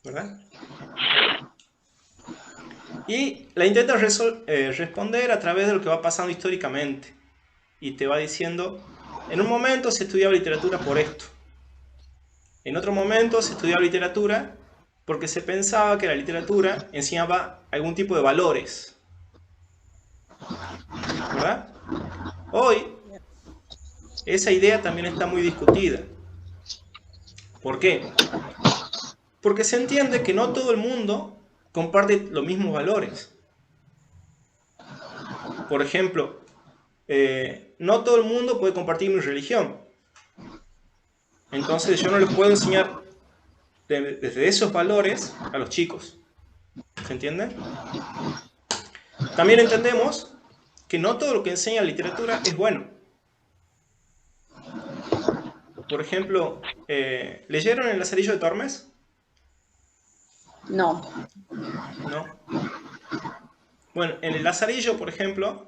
¿verdad? Y la intenta responder a través de lo que va pasando históricamente. Y te va diciendo, en un momento se estudiaba literatura por esto. En otro momento se estudiaba literatura porque se pensaba que la literatura enseñaba algún tipo de valores, ¿verdad? Hoy esa idea también está muy discutida. ¿Por qué? Porque se entiende que no todo el mundo comparte los mismos valores. Por ejemplo, no todo el mundo puede compartir mi religión. Entonces yo no le puedo enseñar desde esos valores a los chicos. ¿Se entiende? También entendemos que no todo lo que enseña la literatura es bueno. Por ejemplo, ¿leyeron El Lazarillo de Tormes? No. ¿No? Bueno, en El Lazarillo, por ejemplo,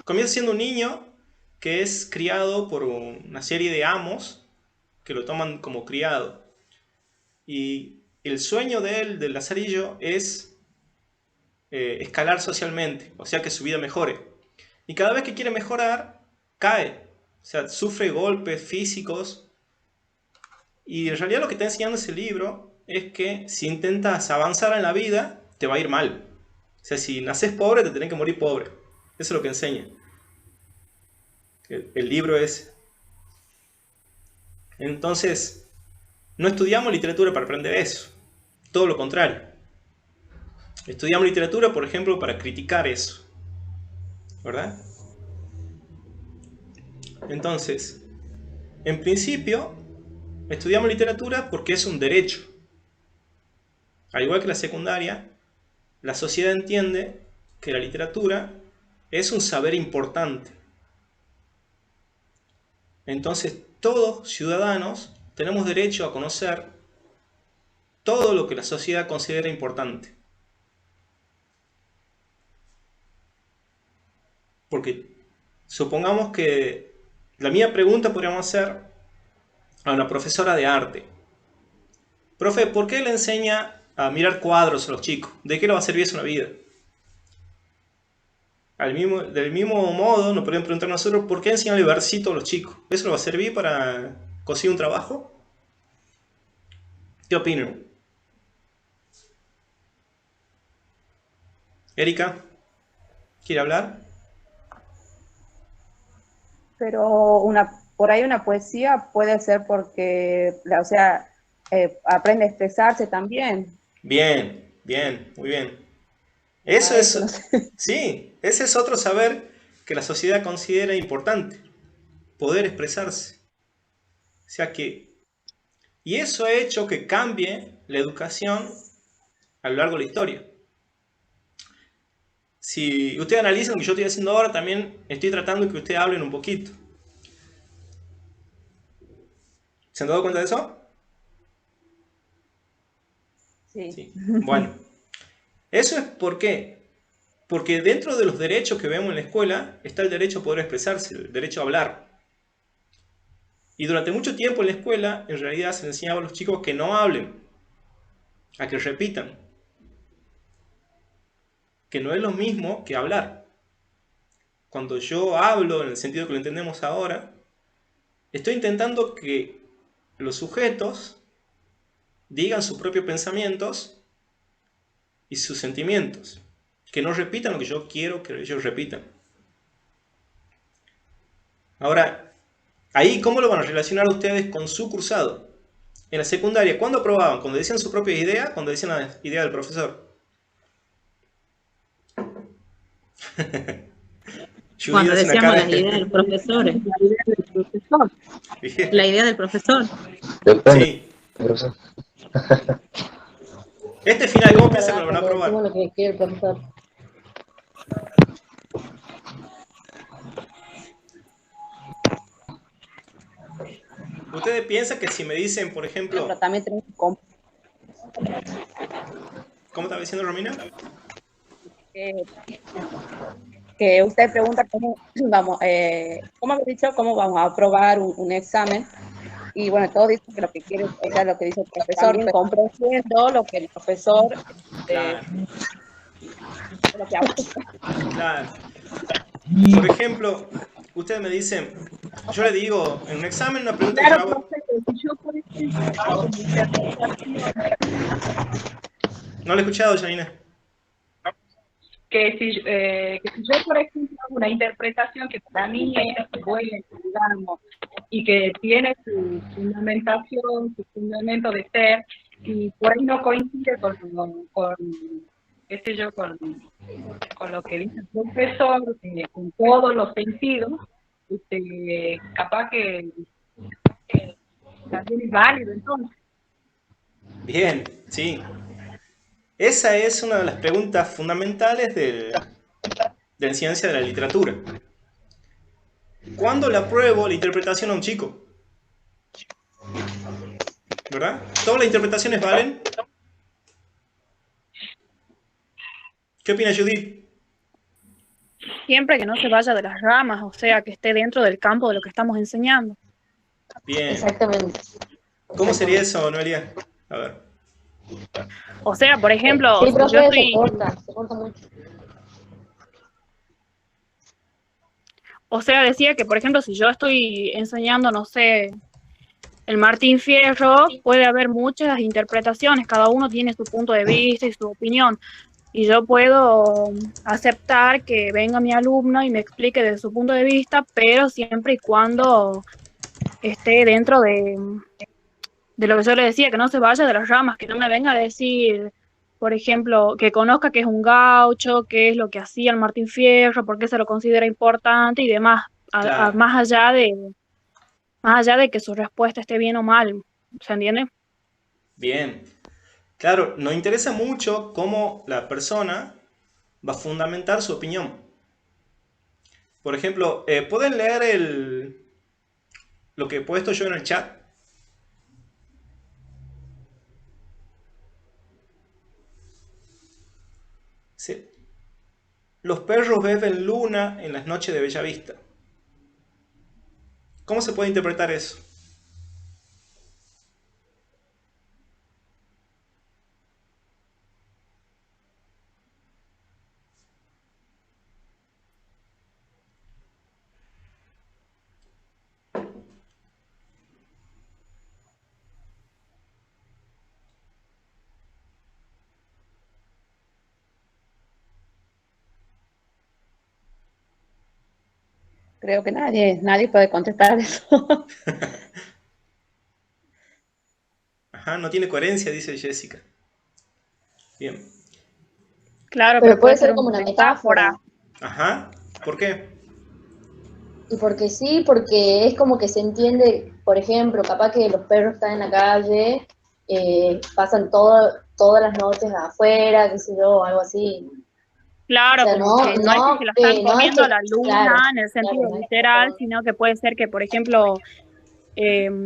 comienza siendo un niño que es criado por una serie de amos que lo toman como criado. Y el sueño de él, del Lazarillo, es escalar socialmente, o sea, que su vida mejore. Y cada vez que quiere mejorar, cae. O sea, sufre golpes físicos. Y en realidad lo que está enseñando ese libro es que si intentas avanzar en la vida, te va a ir mal. O sea, si naces pobre, te tenés que morir pobre. Eso es lo que enseña. El libro es. Entonces, no estudiamos literatura para aprender eso. Todo lo contrario. Estudiamos literatura, por ejemplo, para criticar eso. ¿Verdad? Entonces, en principio, estudiamos literatura porque es un derecho. Al igual que la secundaria, la sociedad entiende que la literatura es un saber importante. Entonces, todos ciudadanos tenemos derecho a conocer todo lo que la sociedad considera importante. Porque supongamos que la mía pregunta podríamos hacer a una profesora de arte. Profe, ¿por qué le enseña a mirar cuadros a los chicos? ¿De qué le va a servir eso en la vida? Del mismo modo, nos podrían preguntar nosotros, ¿por qué enseñarle versito a los chicos? ¿Eso le va a servir para conseguir un trabajo? ¿Qué opinan? Erika, ¿quiere hablar? Pero por ahí una poesía puede ser porque, o sea, aprende a expresarse también. Bien, bien, muy bien. Eso A eso, no es, sé. sí, ese es otro saber que la sociedad considera importante, poder expresarse. O sea que, y eso ha hecho que cambie la educación a lo largo de la historia. Si ustedes analizan lo que yo estoy haciendo ahora, también estoy tratando de que ustedes hablen un poquito. ¿Se han dado cuenta de eso? Sí. Sí. Bueno, eso es por qué. Porque dentro de los derechos que vemos en la escuela está el derecho a poder expresarse, el derecho a hablar. Y durante mucho tiempo en la escuela, en realidad se enseñaba a los chicos que no hablen, a que repitan, que no es lo mismo que hablar. Cuando yo hablo, en el sentido que lo entendemos ahora, estoy intentando que los sujetos digan sus propios pensamientos y sus sentimientos, que no repitan lo que yo quiero que ellos repitan. Ahora, ahí, ¿cómo lo van a relacionar ustedes con su cursado? En la secundaria, ¿cuándo aprobaban? ¿Cuando decían su propia idea? ¿Cuando decían la idea del profesor? Judy Cuando hace una decíamos cara las ideas de... del profesor, La idea del profesor. la idea del profesor. Depende, Sí. profesor. Este final, Sí, ¿cómo es piensa que verdad, lo van a cuando decimos aprobar? lo que quiere el profesor. Ustedes piensan que si me dicen, por Bueno, pero ejemplo, también tenemos ¿cómo estaba diciendo Romina? que, que usted pregunta cómo vamos, ¿cómo habéis dicho? ¿Cómo vamos a aprobar un examen? y bueno, todos dicen que lo que quiere, o sea, lo que dice el profesor, también comprendiendo lo que el profesor Claro, lo que habla. claro. Por ejemplo, ustedes me dicen, yo le digo, en un examen, una pregunta que yo Claro, hago, profe, pero si yo, por ejemplo, hago mi interpretación, no lo he escuchado, Janina. que si yo, por ejemplo, hago una interpretación que para mí es buena, digamos, y que tiene su fundamentación, su fundamento de ser, y por ahí no coincide con qué sé yo, con lo que dice el profesor, con todos los sentidos, capaz que también es válido entonces. Bien, sí. Esa es una de las preguntas fundamentales de la ciencia de la literatura. ¿Cuándo le apruebo la interpretación a un chico? ¿Verdad? ¿Todas las interpretaciones valen? ¿Qué opina Judith? Siempre que no se vaya de las ramas, o sea, que esté dentro del campo de lo que estamos enseñando. Bien. Exactamente. ¿Cómo sería Exactamente. eso, Noelia? A ver. O sea, por ejemplo, Sí, si yo profe, estoy, se corta mucho. o sea, decía que, por ejemplo, si yo estoy enseñando, no sé, el Martín Fierro, puede haber muchas interpretaciones, cada uno tiene su punto de vista y su opinión. Y yo puedo aceptar que venga mi alumno y me explique desde su punto de vista, pero siempre y cuando esté dentro de lo que yo le decía, que no se vaya de las ramas, que no me venga a decir, por ejemplo, que conozca que es un gaucho, qué es lo que hacía el Martín Fierro, por qué se lo considera importante y demás, Claro. más allá de que su respuesta esté bien o mal, ¿se entiende? Bien. Claro, nos interesa mucho cómo la persona va a fundamentar su opinión. Por ejemplo, ¿pueden leer lo que he puesto yo en el chat? Sí. Los perros beben luna en las noches de Bellavista. ¿Cómo se puede interpretar eso? Creo que nadie puede contestar eso. Ajá, no tiene coherencia, dice Jessica. Bien. Claro, pero Pero puede puede ser ser como una una metáfora. metáfora. Ajá. ¿Por qué? Y porque sí, porque es como que se entiende, por ejemplo, capaz que los perros están en la calle, pasan todas las noches afuera, qué sé yo, algo así. O Claro, sea, como que no es que se la están no es comiendo a que, la claro, luna en el claro, sentido no es que literal, sino que puede ser que, por ejemplo,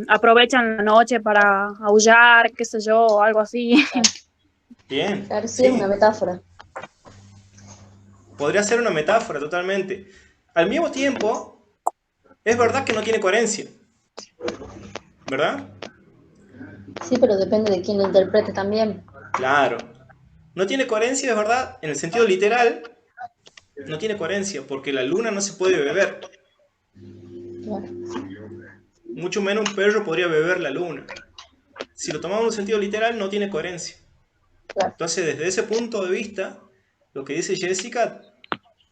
aprovechan la noche para aullar, qué sé yo, o algo así. Bien. claro, sí es una Sí. metáfora. Podría ser una metáfora totalmente. Al mismo tiempo, es verdad que no tiene coherencia. ¿Verdad? Sí, pero depende de quién lo interprete también. Claro. No tiene coherencia, es verdad, en el sentido literal, no tiene coherencia, porque la luna no se puede beber. Claro, Mucho menos un perro podría beber la luna. Si lo tomamos en un sentido literal, no tiene coherencia. claro. Entonces, desde ese punto de vista, lo que dice Jessica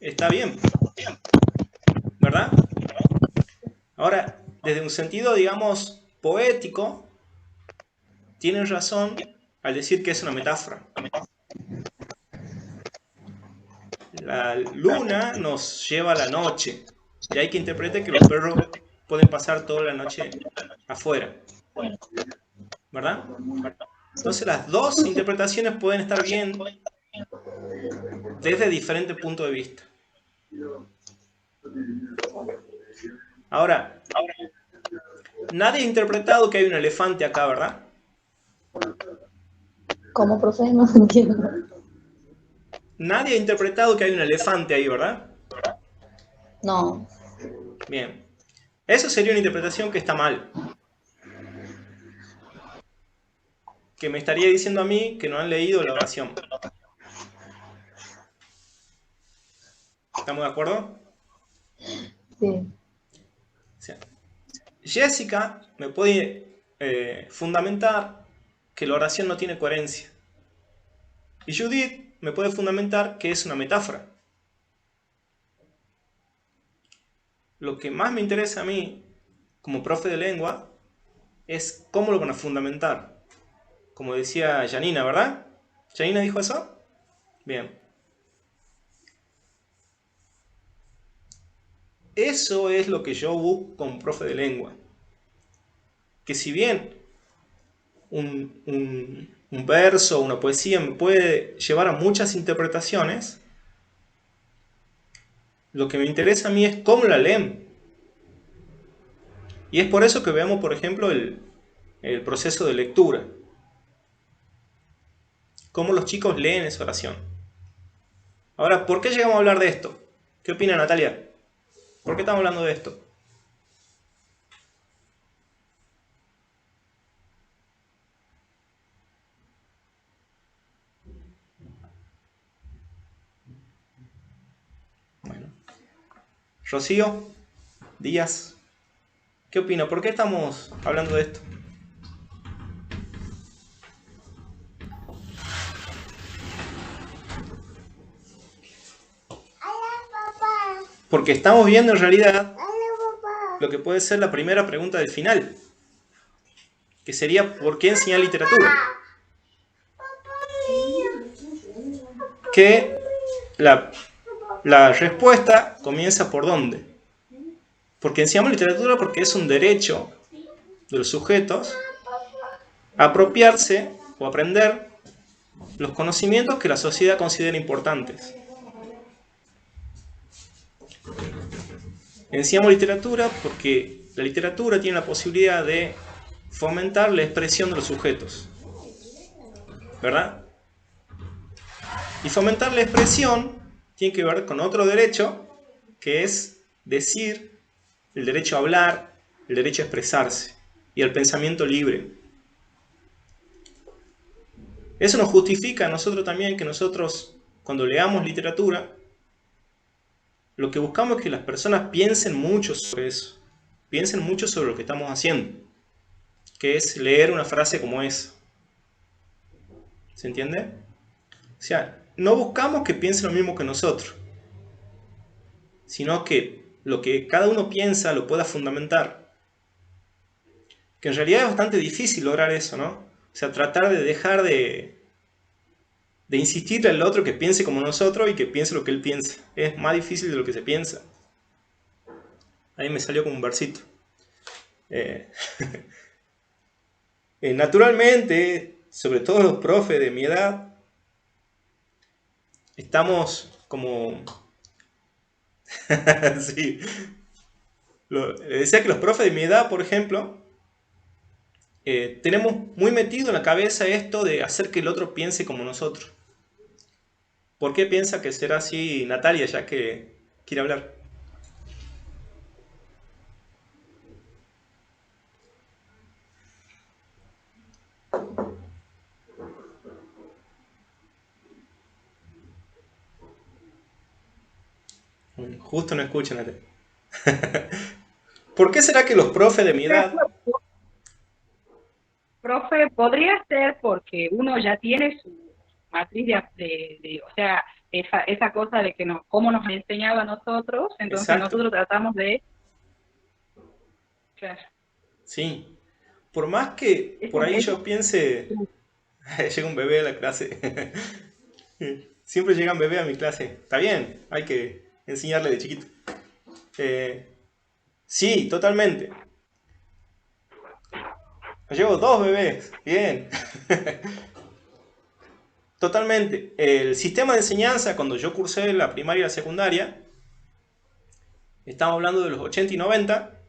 está bien, ¿verdad? Ahora, desde un sentido, digamos, poético, tienen razón al decir que es una metáfora. La luna nos lleva a la noche, de ahí que interprete que los perros pueden pasar toda la noche afuera, ¿verdad? Entonces las dos interpretaciones pueden estar bien desde diferentes puntos de vista. Ahora, nadie ha interpretado que hay un elefante acá, ¿verdad? ¿Cómo, profe? No entiendo. Nadie ha interpretado que hay un elefante ahí, ¿verdad? No, Bien. Eso sería una interpretación que está mal. que me estaría diciendo a mí que no han leído la oración. ¿Estamos de acuerdo? Sí. O sea, Jessica me puede fundamentar que la oración no tiene coherencia. Y Judith me puede fundamentar que es una metáfora. Lo que más me interesa a mí, como profe de lengua, es cómo lo van a fundamentar. Como decía Janina, ¿verdad? ¿Janina dijo eso? Bien. Eso es lo que yo busco como profe de lengua. Que si bien un verso o una poesía me puede llevar a muchas interpretaciones, lo que me interesa a mí es cómo la leen. Y es por eso que veamos, por ejemplo, el proceso de lectura. Cómo los chicos leen esa oración. Ahora, ¿por qué llegamos a hablar de esto? ¿Qué opina Natalia? ¿Por qué estamos hablando de esto? Bueno. Rocío, Díaz, ¿qué opina? ¿Por qué estamos hablando de esto? Porque estamos viendo en realidad lo que puede ser la primera pregunta del final, que sería ¿por qué enseñar literatura? Que la respuesta comienza por ¿dónde? Porque enseñamos literatura porque es un derecho de los sujetos a apropiarse o aprender los conocimientos que la sociedad considera importantes. Enseñamos literatura porque la literatura tiene la posibilidad de fomentar la expresión de los sujetos, ¿verdad? Y fomentar la expresión tiene que ver con otro derecho, que es decir, el derecho a hablar, el derecho a expresarse y el pensamiento libre. Eso nos justifica a nosotros también que nosotros, cuando leamos literatura, lo que buscamos es que las personas piensen mucho sobre eso, piensen mucho sobre lo que estamos haciendo, que es leer una frase como esa. ¿Se entiende? O sea, no buscamos que piensen lo mismo que nosotros, sino que lo que cada uno piensa lo pueda fundamentar. Que en realidad es bastante difícil lograr eso, ¿no? O sea, tratar de dejar de insistirle al otro que piense como nosotros y que piense lo que él piensa. Es más difícil de lo que se piensa. Ahí me salió como un versito. Naturalmente, sobre todo los profes de mi edad, estamos como... sí. Decía que los profes de mi edad, por ejemplo, tenemos muy metido en la cabeza esto de hacer que el otro piense como nosotros. ¿Por qué piensa que será así Natalia, ya que quiere hablar? Justo no escuchan, Natalia. ¿Por qué será que los profes de mi edad... Profe, podría ser porque uno ya tiene su matriz o sea, esa cosa de que cómo nos enseñaba a nosotros, entonces Exacto. nosotros tratamos de... Claro. Sí. Por más que por ahí yo piense... Llega un bebé a la clase. Siempre llegan bebés a mi clase. Está bien, hay que enseñarle de chiquito. Sí, totalmente. Llevo 2 bebés. Bien. Totalmente. El sistema de enseñanza, cuando yo cursé la primaria y la secundaria, estamos hablando de los 80 y 90,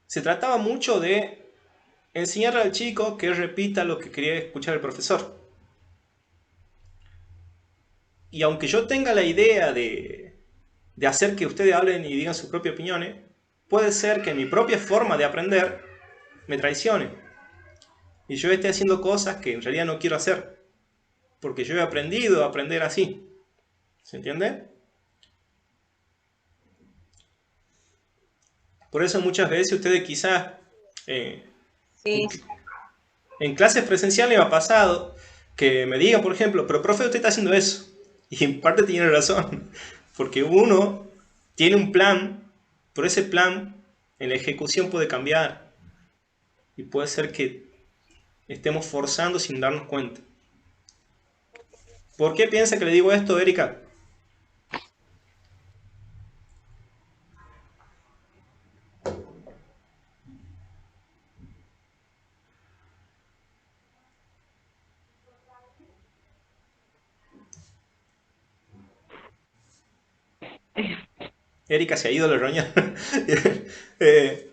se trataba mucho de enseñarle al chico que repita lo que quería escuchar el profesor. Y aunque yo tenga la idea de hacer que ustedes hablen y digan sus propias opiniones, puede ser que mi propia forma de aprender me traicione. y yo esté haciendo cosas que en realidad no quiero hacer, porque yo he aprendido a aprender así. ¿Se entiende? Por eso muchas veces ustedes quizás en, Sí, en clases presenciales me ha pasado que me digan, por ejemplo, pero profe, usted está haciendo eso. Y en parte tiene razón, porque uno tiene un plan, pero ese plan en la ejecución puede cambiar y puede ser que estemos forzando sin darnos cuenta. ¿Por qué piensa que le digo esto, Erika? Erika se ha ido a la reunión. Eh,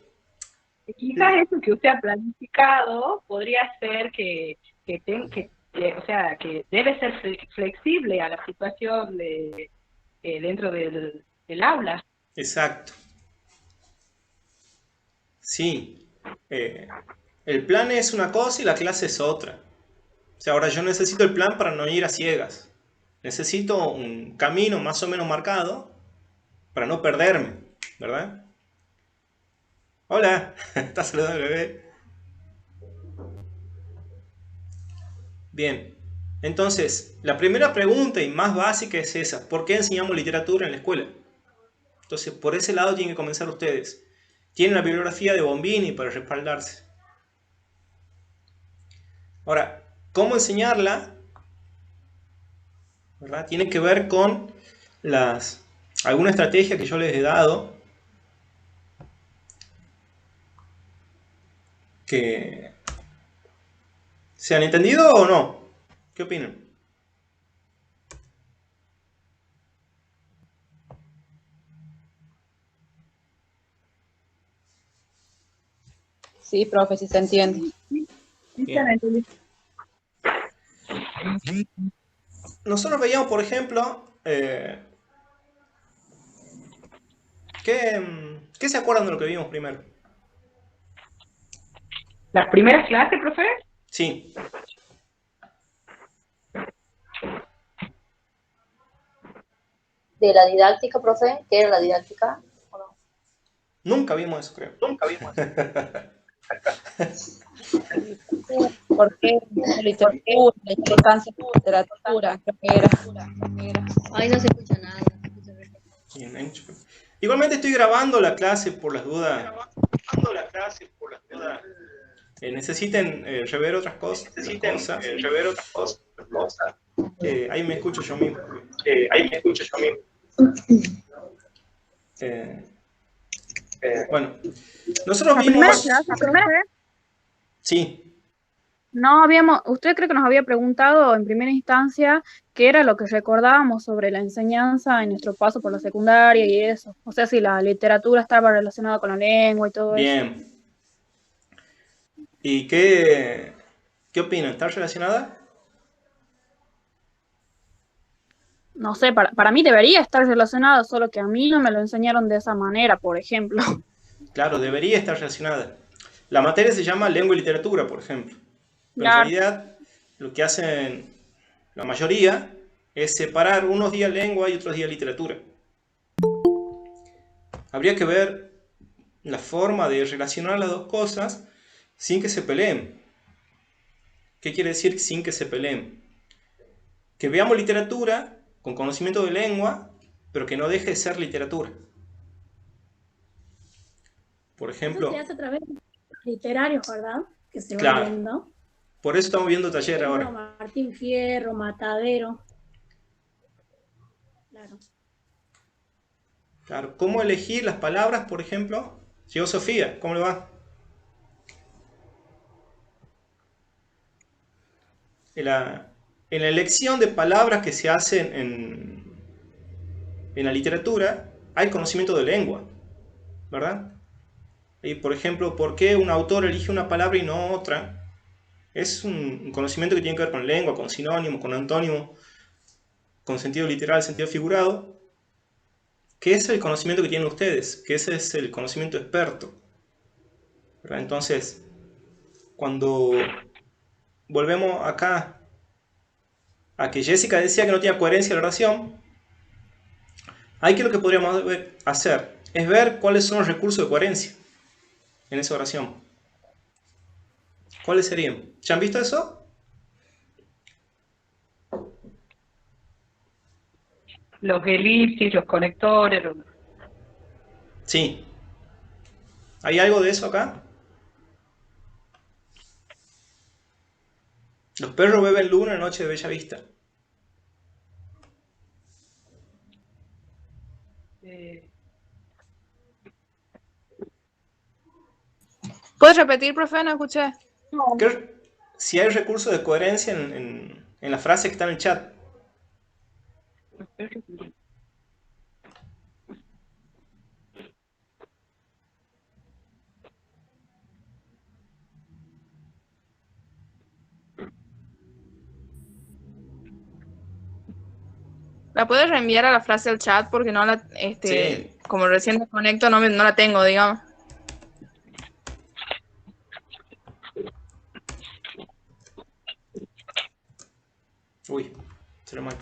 Quizás eso que usted ha planificado podría ser o sea, que debe ser flexible a la situación dentro del aula. exacto. Sí. El plan es una cosa y la clase es otra. O sea, ahora yo necesito el plan para no ir a ciegas. Necesito un camino más o menos marcado para no perderme, ¿verdad? Hola, ¿estás saludando al bebé? Bien. Entonces, la primera pregunta y más básica es esa. ¿Por qué enseñamos literatura en la escuela? Entonces, por ese lado tienen que comenzar ustedes. Tienen la bibliografía de Bombini para respaldarse. Ahora, ¿cómo enseñarla? ¿Verdad? Tiene que ver con alguna estrategia que yo les he dado que se han entendido o no. ¿Qué opinan? sí, profe, sí se entiende. Bien. Nosotros veíamos, por ejemplo, ¿qué se acuerdan de lo que vimos primero? ¿Las primeras clases, profe? Sí, De la didáctica, profe, ¿qué era la didáctica? ¿O no? nunca vimos eso, creo. ¿Por qué literatura, la importancia de la literatura? Creo que era. Ay, no se escucha nada. Bien, hecho. Igualmente estoy grabando la clase por las dudas. Necesiten rever otras cosas. Ahí me escucho yo mismo. Bueno, nosotros La primera vimos... clase, profe, Sí, usted creo que nos había preguntado en primera instancia qué era lo que recordábamos sobre la enseñanza en nuestro paso por la secundaria y eso. O sea, si la literatura estaba relacionada con la lengua y todo eso. bien. ¿Y qué opinan? ¿Está relacionada? No sé, para mí debería estar relacionada, solo que a mí no me lo enseñaron de esa manera, por ejemplo. Claro, debería estar relacionada. La materia se llama lengua y literatura, por ejemplo. Pero en Claro. realidad lo que hacen la mayoría es separar unos días lengua y otros días literatura. Habría que ver la forma de relacionar las dos cosas sin que se peleen. ¿Qué quiere decir sin que se peleen? Que veamos literatura con conocimiento de lengua, pero que no deje de ser literatura. Por ejemplo, Eso se hace a través de literarios, ¿verdad? Que se claro, va viendo. por eso estamos viendo taller Por ejemplo, ahora. Martín Fierro, Matadero. Claro. Claro, ¿cómo elegir las palabras, por ejemplo? Llegó Sofía, ¿cómo le va? En la elección de palabras que se hacen en la literatura, hay conocimiento de lengua, ¿verdad? Y, por ejemplo, ¿por qué un autor elige una palabra y no otra? Es un conocimiento que tiene que ver con lengua, con sinónimo, con antónimo, con sentido literal, sentido figurado, que es el conocimiento que tienen ustedes, que ese es el conocimiento experto, ¿verdad? Entonces, cuando volvemos acá a que Jessica decía que no tenía coherencia la oración. Ahí que lo que podríamos hacer es ver cuáles son los recursos de coherencia en esa oración. ¿Cuáles serían? ¿Ya han visto eso? Los elipsis, los conectores. Sí. ¿Hay algo de eso acá? Los perros beben luna en noche de bella vista. ¿Puedes repetir, profe? No escuché. Si hay recursos de coherencia en la frase que está en el chat. ¿La puedes reenviar a la frase al chat? Porque no la, Sí. como recién me conecto, no la tengo, digamos. Uy, se lo mal.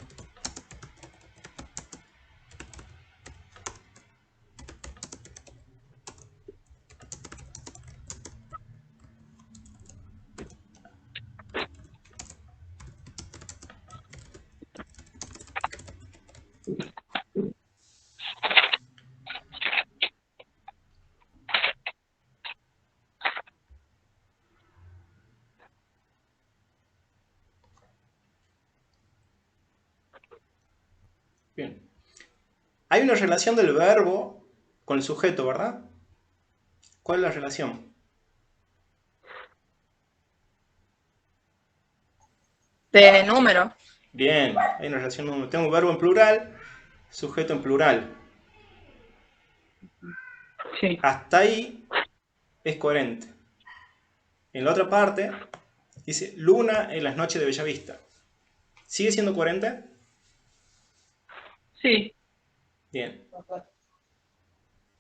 Bien. Hay una relación del verbo con el sujeto, ¿verdad? ¿Cuál es la relación? De número. Bien, hay una relación número. Tengo un verbo en plural, sujeto en plural. Sí. Hasta ahí es coherente. En la otra parte dice luna en las noches de bella vista. ¿Sigue siendo coherente? Sí. Bien.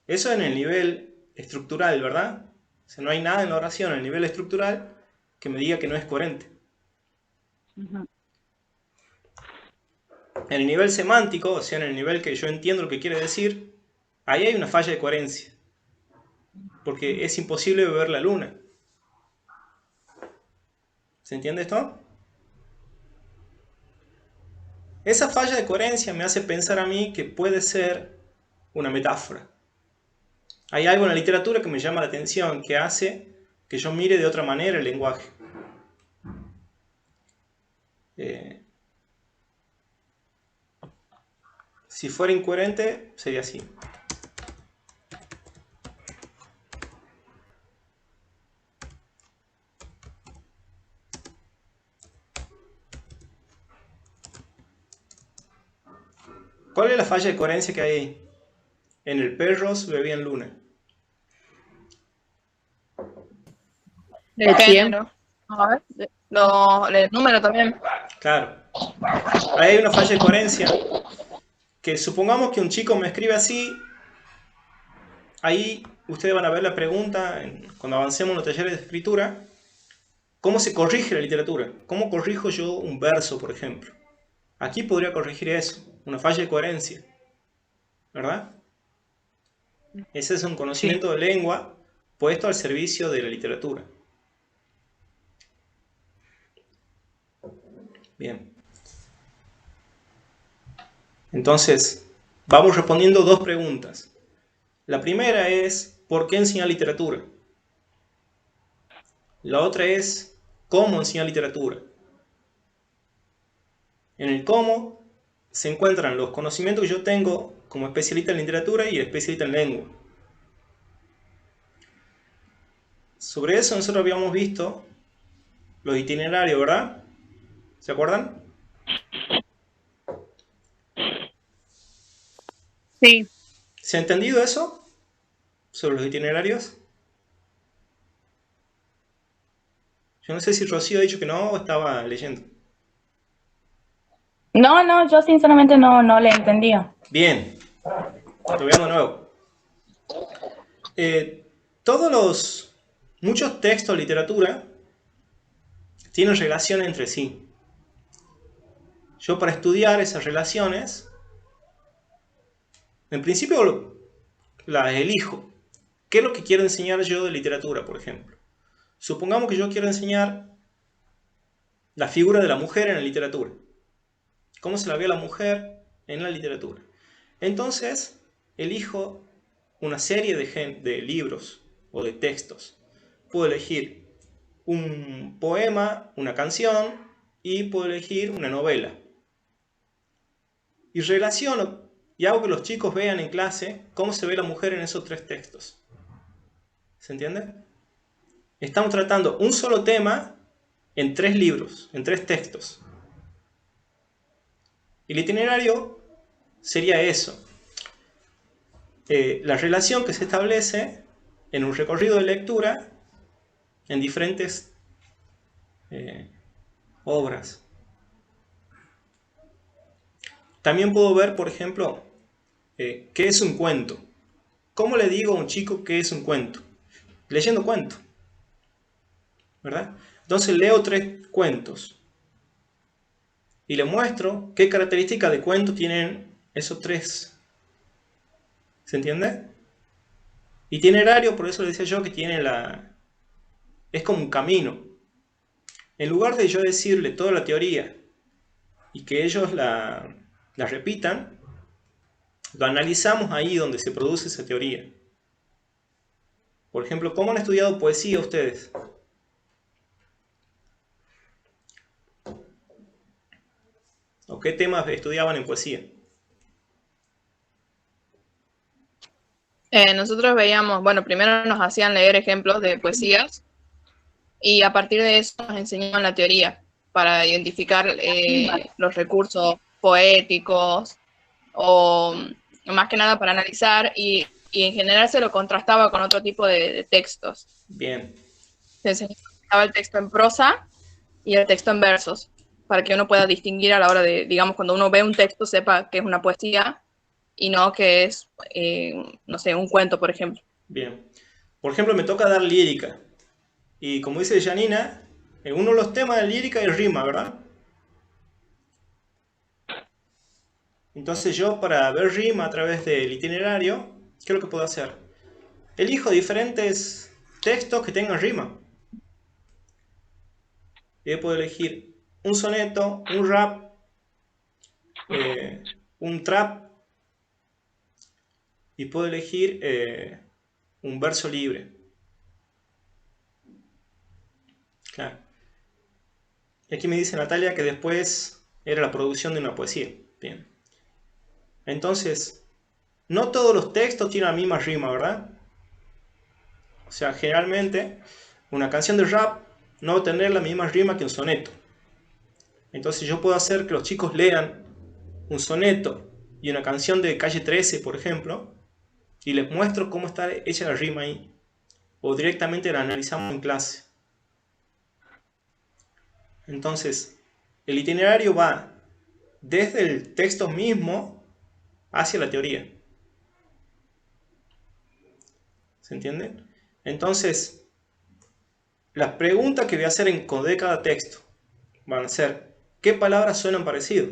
Eso en el nivel estructural, ¿verdad? O sea, no hay nada en la oración en el nivel estructural que me diga que no es coherente. Ujú. En el nivel semántico, o sea, en el nivel que yo entiendo lo que quiere decir, ahí hay una falla de coherencia. Porque es imposible ver la luna. ¿Se entiende esto? Esa falla de coherencia me hace pensar a mí que puede ser una metáfora. Hay algo en la literatura que me llama la atención, que hace que yo mire de otra manera el lenguaje. Si fuera incoherente, sería así. ¿Cuál es la falla de coherencia que hay ahí? En el perros bebían luna. De género. A ver, el número también. Claro. Ahí hay una falla de coherencia. Que supongamos que un chico me escribe así. Ahí ustedes van a ver la pregunta cuando avancemos en los talleres de escritura. ¿Cómo se corrige la literatura? ¿Cómo corrijo yo un verso, por ejemplo? Aquí podría corregir eso, una falla de coherencia. ¿Verdad? Ese es un conocimiento de lengua puesto al servicio de la literatura. Bien. Entonces, vamos respondiendo dos preguntas. La primera es, ¿por qué enseñar literatura? La otra es, ¿cómo enseñar literatura? En el cómo se encuentran los conocimientos que yo tengo como especialista en literatura y especialista en lengua. Sobre eso nosotros habíamos visto los itinerarios, ¿verdad? ¿Se acuerdan? Sí. ¿Se ha entendido eso? Sobre los itinerarios. Yo no sé si Rocío ha dicho que no o estaba leyendo. No, yo sinceramente no le entendía. Bien, lo veamos de nuevo. Muchos textos de literatura tienen relación entre sí. Yo para estudiar esas relaciones, en principio las elijo. ¿Qué es lo que quiero enseñar yo de literatura, por ejemplo? Supongamos que yo quiero enseñar la figura de la mujer en la literatura. ¿Cómo se la ve a la mujer en la literatura? Entonces, elijo una serie de libros o de textos. Puedo elegir un poema, una canción y puedo elegir una novela. Y relaciono y hago que los chicos vean en clase cómo se ve la mujer en esos 3 textos. ¿Se entiende? Estamos tratando un solo tema en 3 libros, en 3 textos. El itinerario sería eso. La relación que se establece en un recorrido de lectura en diferentes obras. También puedo ver, por ejemplo, qué es un cuento. ¿Cómo le digo a un chico qué es un cuento? Leyendo cuento, ¿verdad? Entonces leo 3 cuentos y le muestro qué características de cuento tienen esos 3. ¿Se entiende? Itinerario, por eso le decía yo que tiene es como un camino. En lugar de yo decirle toda la teoría y que ellos la repitan, lo analizamos ahí donde se produce esa teoría. Por ejemplo, ¿cómo han estudiado poesía ustedes? ¿O qué temas estudiaban en poesía? Nosotros veíamos, bueno, primero nos hacían leer ejemplos de poesías y a partir de eso nos enseñaban la teoría para identificar los recursos poéticos o más que nada para analizar y en general se lo contrastaba con otro tipo de textos. Bien. Se enseñaba el texto en prosa y el texto en versos para que uno pueda distinguir a la hora de, digamos, cuando uno ve un texto sepa que es una poesía y no que es, no sé, un cuento, por ejemplo. Bien. Por ejemplo, me toca dar lírica. Y como dice Janina, uno de los temas de lírica es rima, ¿verdad? Entonces yo, para ver rima a través del itinerario, ¿qué es lo que puedo hacer? Elijo diferentes textos que tengan rima. Y puedo elegir un soneto, un rap, un trap, y puedo elegir un verso libre. Claro. Y aquí me dice Natalia que después era la producción de una poesía. Bien. Entonces, no todos los textos tienen la misma rima, ¿verdad? O sea, generalmente una canción de rap no va a tener la misma rima que un soneto. Entonces yo puedo hacer que los chicos lean un soneto y una canción de Calle 13, por ejemplo, y les muestro cómo está hecha la rima ahí. O directamente la analizamos en clase. Entonces, el itinerario va desde el texto mismo hacia la teoría. ¿Se entiende? Entonces, las preguntas que voy a hacer en cada texto van a ser, ¿qué palabras suenan parecido?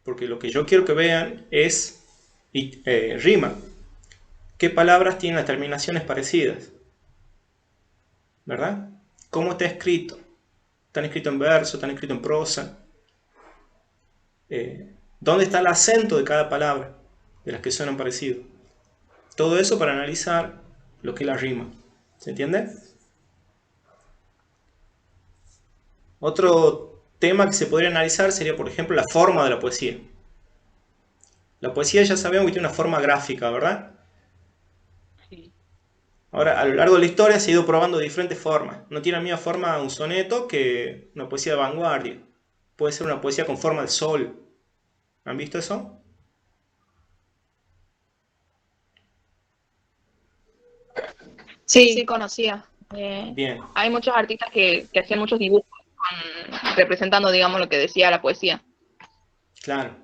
Porque lo que yo quiero que vean es rima. ¿Qué palabras tienen las terminaciones parecidas? ¿Verdad? ¿Cómo está escrito? ¿Están escritos en verso? ¿Están escritos en prosa? ¿Dónde está el acento de cada palabra? De las que suenan parecido. Todo eso para analizar lo que es la rima. ¿Se entiende? Otro tema que se podría analizar sería, por ejemplo, la forma de la poesía. La poesía ya sabemos que tiene una forma gráfica, ¿verdad? Sí. Ahora, a lo largo de la historia se ha ido probando diferentes formas. No tiene la misma forma un soneto que una poesía de vanguardia. Puede ser una poesía con forma de sol. ¿Han visto eso? Sí, conocía. Bien, Hay muchos artistas que hacían muchos dibujos representando, digamos, lo que decía la poesía. claro.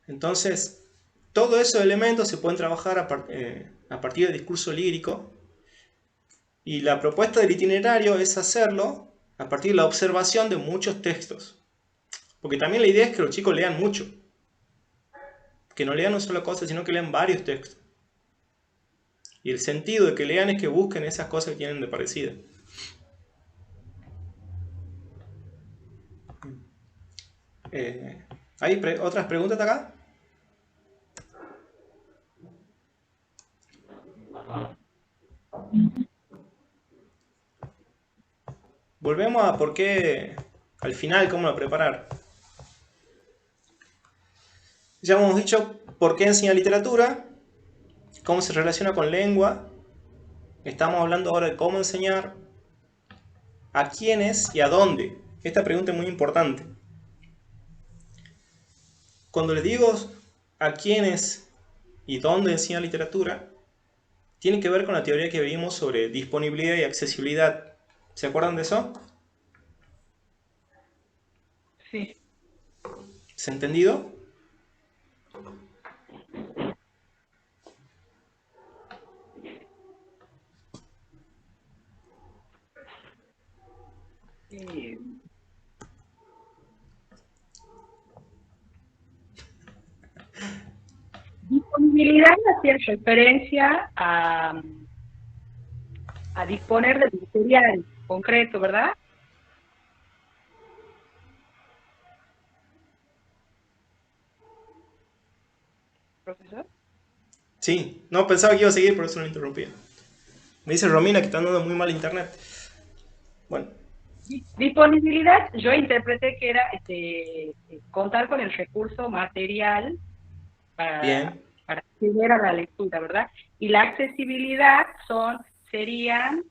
Entonces, todos esos elementos se pueden trabajar a partir del discurso lírico. Y la propuesta del itinerario es hacerlo a partir de la observación de muchos textos. Porque también la idea es que los chicos lean mucho. Que no lean una sola cosa, sino que lean varios textos. Y el sentido de que lean es que busquen esas cosas que tienen de parecidas. ¿Hay otras preguntas acá? Volvemos a por qué, al final, cómo lo preparar. Ya hemos dicho por qué enseñar literatura, cómo se relaciona con lengua. Estamos hablando ahora de cómo enseñar, a quiénes y a dónde. Esta pregunta es muy importante. Cuando le digo a quiénes y dónde enseñar literatura, tiene que ver con la teoría que vimos sobre disponibilidad y accesibilidad. ¿Se acuerdan de eso? Sí. ¿Se ha entendido? Disponibilidad hacía referencia a disponer de material concreto, ¿verdad? ¿Profesor? Sí, no, pensaba que iba a seguir, por eso no lo interrumpía. Me dice Romina que está andando muy mal internet. Bueno. Disponibilidad, yo interpreté que era contar con el recurso material para acceder a la lectura, ¿verdad? Y la accesibilidad serían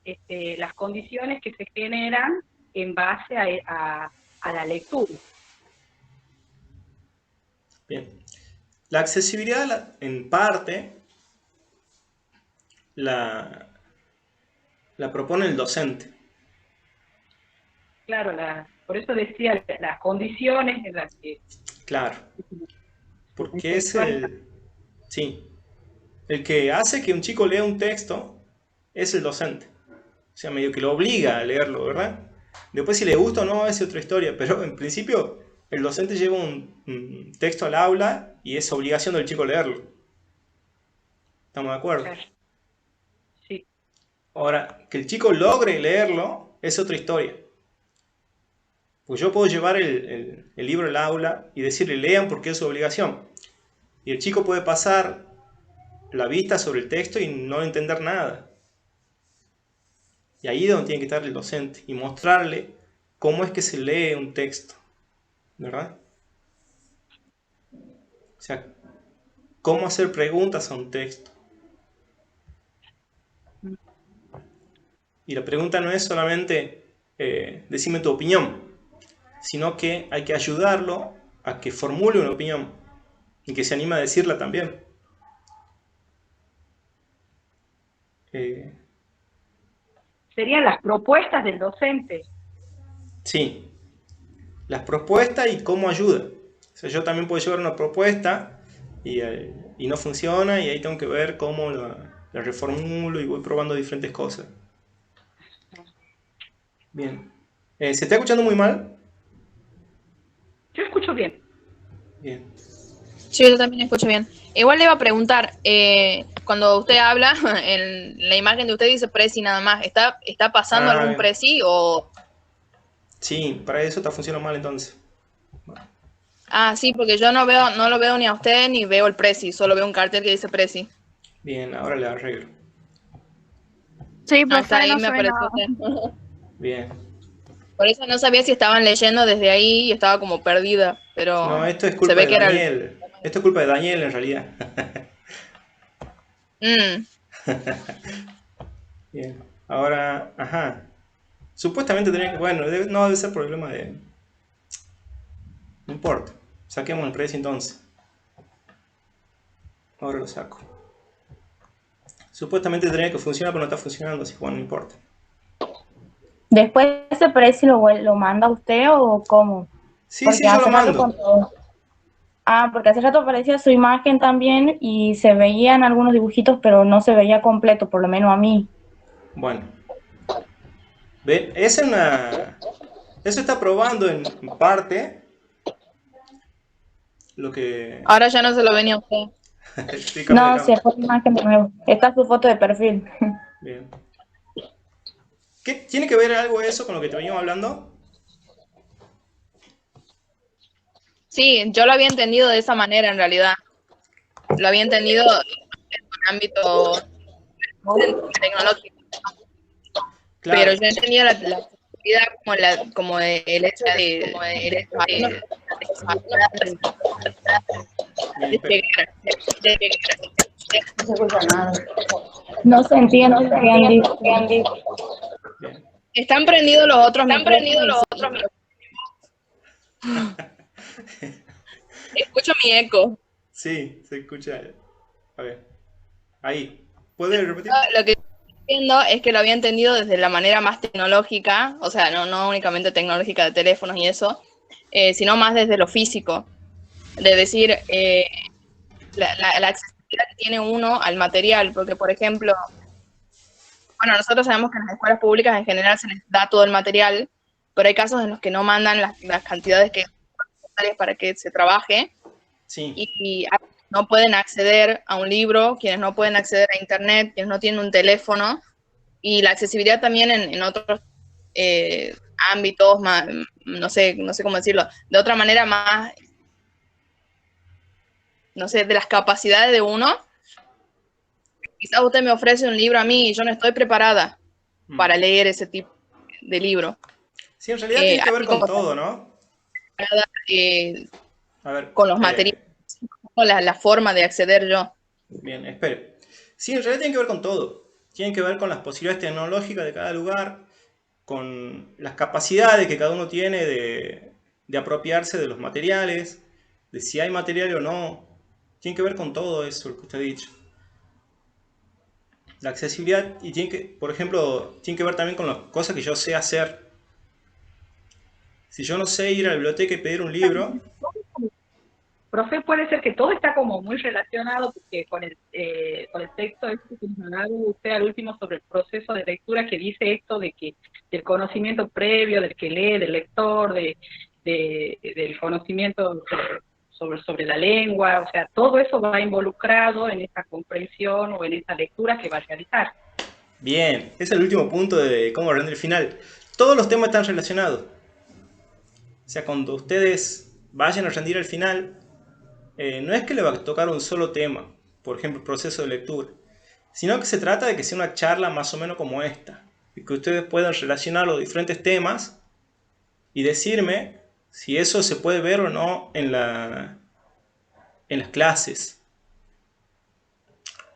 las condiciones que se generan en base a la lectura. Bien. La accesibilidad, en parte, la propone el docente. Claro, por eso decía las condiciones en las que... Claro. Porque es el que hace que un chico lea un texto es el docente. O sea, medio que lo obliga a leerlo, ¿verdad? Después si le gusta o no es otra historia, pero en principio el docente lleva un texto al aula y es obligación del chico leerlo. ¿Estamos de acuerdo? Sí. Ahora, que el chico logre leerlo es otra historia. Pues yo puedo llevar el libro al aula y decirle lean porque es su obligación. Y el chico puede pasar la vista sobre el texto y no entender nada. Y ahí es donde tiene que estar el docente y mostrarle cómo es que se lee un texto, ¿verdad? O sea, cómo hacer preguntas a un texto. Y la pregunta no es solamente decime tu opinión, sino que hay que ayudarlo a que formule una opinión y que se anime a decirla también. Serían las propuestas del docente. Sí, las propuestas y cómo ayuda. O sea, yo también puedo llevar una propuesta y no funciona y ahí tengo que ver cómo la reformulo y voy probando diferentes cosas. Bien. ¿Se está escuchando muy mal? Yo escucho bien. Bien. Sí, yo también escucho bien. Igual le iba a preguntar, cuando usted habla, en la imagen de usted dice presi nada más. ¿Está pasando algún bien. presi o...? Sí, para eso está funcionando mal entonces. Ah, sí, porque yo no lo veo ni a usted ni veo el presi, solo veo un cartel que dice presi. Bien, ahora le arreglo. Sí, Hasta profe, ahí no me se ve apareció nada. usted. Bien. Por eso no sabía si estaban leyendo desde ahí y estaba como perdida, pero No, esto es se culpa ve de que era Daniel. Esto es culpa de Daniel en realidad. Bien. Ahora, ajá. Supuestamente tenía que... Bueno, no debe ser problema de... No importa. Saquemos el precio entonces. Ahora lo saco. Supuestamente tendría que funcionar, pero no está funcionando, así que bueno, no importa. ¿Después ese precio lo manda usted o cómo? Sí, Porque sí, yo hace lo rato mando. porque hace rato aparecía su imagen también y se veían algunos dibujitos, pero no se veía completo, por lo menos a mí. Bueno. ¿Ven? Eso está probando en parte lo que... Ahora ya no se lo venía a usted. Estoy cambiando No, de si es cámara. una imagen de nuevo. Está su foto de perfil. Bien. ¿Tiene que ver algo eso con lo que te veníamos hablando? Sí, yo lo había entendido de esa manera en realidad. Lo había entendido en un ámbito tecnológico, pero Claro. yo entendía la accesibilidad como el hecho de Bien, llegar. No se escucha nada. No se entiende lo que han dicho. bien. Están prendidos los otros micrófonos y escucho mi eco. Sí, se escucha. A ver. Ahí. ¿Puede repetir? Lo que estoy diciendo es que lo había entendido desde la manera más tecnológica, o sea, no únicamente tecnológica de teléfonos y eso, sino más desde lo físico. De decir, la accesibilidad que tiene uno al material, porque por ejemplo, bueno, nosotros sabemos que en las escuelas públicas en general se les da todo el material, pero hay casos en los que no mandan las cantidades que son necesarias para que se trabaje Sí. y no pueden acceder a un libro, quienes no pueden acceder a internet, quienes no tienen un teléfono, y la accesibilidad también en otros ámbitos, más, no sé cómo decirlo, de otra manera más, no sé, de las capacidades de uno. Quizás usted me ofrece un libro a mí y yo no estoy preparada para leer ese tipo de libro. Sí, en realidad tiene que ver así con como todo, ¿no? A ver, con los materiales, con la forma de acceder yo. Bien, espere. Sí, en realidad tiene que ver con todo. Tiene que ver con las posibilidades tecnológicas de cada lugar, con las capacidades que cada uno tiene de apropiarse de los materiales, de si hay material o no. Tiene que ver con todo eso, lo que usted ha dicho. La accesibilidad, y tiene que, por ejemplo, tiene que ver también con las cosas que yo sé hacer. Si yo no sé ir a la biblioteca y pedir un libro... Profe, puede ser que todo está como muy relacionado, porque con el texto este que nos ha dado usted al último sobre el proceso de lectura, que dice esto de que del conocimiento previo, del que lee, del lector, del conocimiento sobre la lengua, o sea, todo eso va involucrado en esta comprensión o en esta lectura que va a realizar. Bien, ese es el último punto de cómo rendir el final. Todos los temas están relacionados. O sea, cuando ustedes vayan a rendir el final, no es que le va a tocar un solo tema, por ejemplo, el proceso de lectura, sino que se trata de que sea una charla más o menos como esta, y que ustedes puedan relacionar los diferentes temas y decirme si eso se puede ver o no en las clases.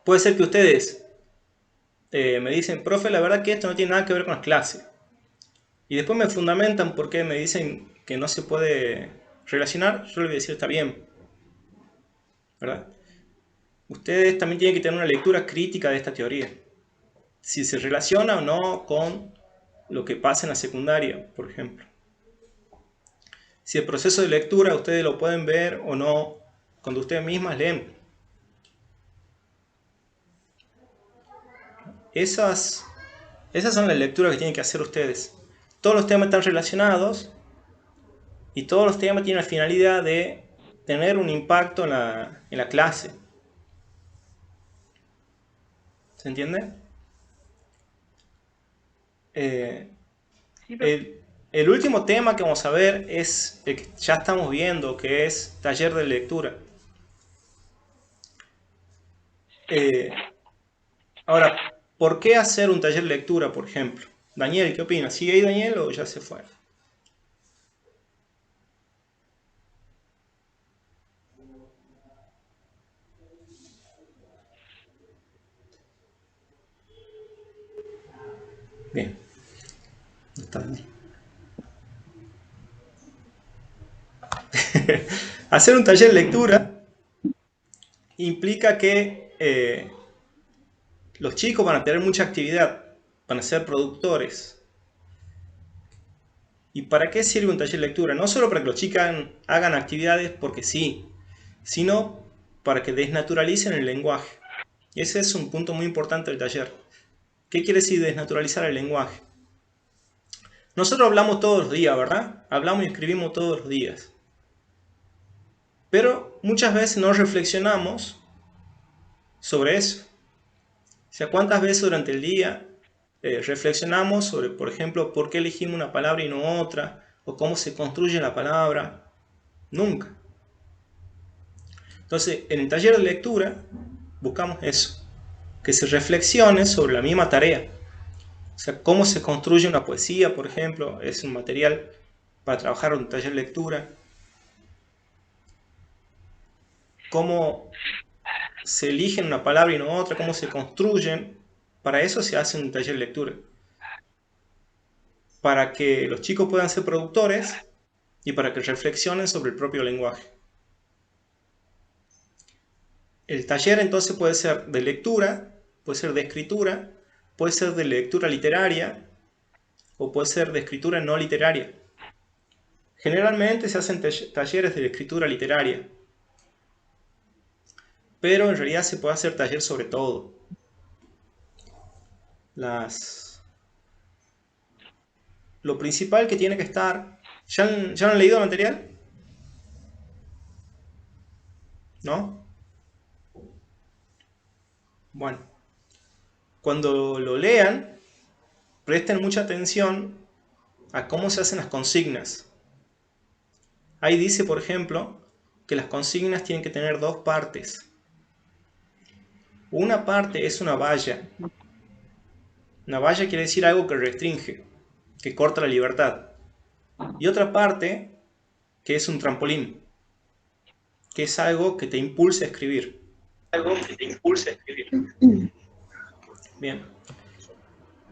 Puede ser que ustedes me dicen, profe, la verdad que esto no tiene nada que ver con las clases. Y después me fundamentan porque me dicen que no se puede relacionar. Yo les voy a decir, está bien, ¿verdad? Ustedes también tienen que tener una lectura crítica de esta teoría. Si se relaciona o no con lo que pasa en la secundaria, por ejemplo. Si el proceso de lectura ustedes lo pueden ver o no cuando ustedes mismas leen. Esas son las lecturas que tienen que hacer ustedes. Todos los temas están relacionados y todos los temas tienen la finalidad de tener un impacto en la clase. ¿Se entiende? El último tema que vamos a ver es el que ya estamos viendo, que es taller de lectura. Ahora, ¿por qué hacer un taller de lectura, por ejemplo? Daniel, ¿qué opinas? ¿Sigue ahí Daniel o ya se fue? Bien. No está Daniel. Hacer un taller de lectura implica que los chicos van a tener mucha actividad, van a ser productores. ¿Y para qué sirve un taller de lectura? No solo para que los chicos hagan actividades porque sí, sino para que desnaturalicen el lenguaje. Y ese es un punto muy importante del taller. ¿Qué quiere decir desnaturalizar el lenguaje? Nosotros hablamos todos los días, ¿verdad? Hablamos y escribimos todos los días. Pero muchas veces no reflexionamos sobre eso. O sea, ¿cuántas veces durante el día reflexionamos sobre, por ejemplo, por qué elegimos una palabra y no otra? O cómo se construye la palabra. Nunca. Entonces, en el taller de lectura buscamos eso, que se reflexione sobre la misma tarea. O sea, cómo se construye una poesía, por ejemplo, es un material para trabajar en un taller de lectura. Cómo se eligen una palabra y no otra, cómo se construyen. Para eso se hace un taller de lectura. Para que los chicos puedan ser productores y para que reflexionen sobre el propio lenguaje. El taller entonces puede ser de lectura, puede ser de escritura, puede ser de lectura literaria o puede ser de escritura no literaria. Generalmente se hacen talleres de escritura literaria, pero en realidad se puede hacer taller sobre todo. Lo principal que tiene que estar... ¿Ya han leído el material? ¿No? Bueno, cuando lo lean, presten mucha atención a cómo se hacen las consignas. Ahí dice, por ejemplo, que las consignas tienen que tener dos partes. Una parte es una valla. Una valla quiere decir algo que restringe, que corta la libertad. Y otra parte que es un trampolín, que es algo que te impulsa a escribir. Algo que te impulsa a escribir. Bien.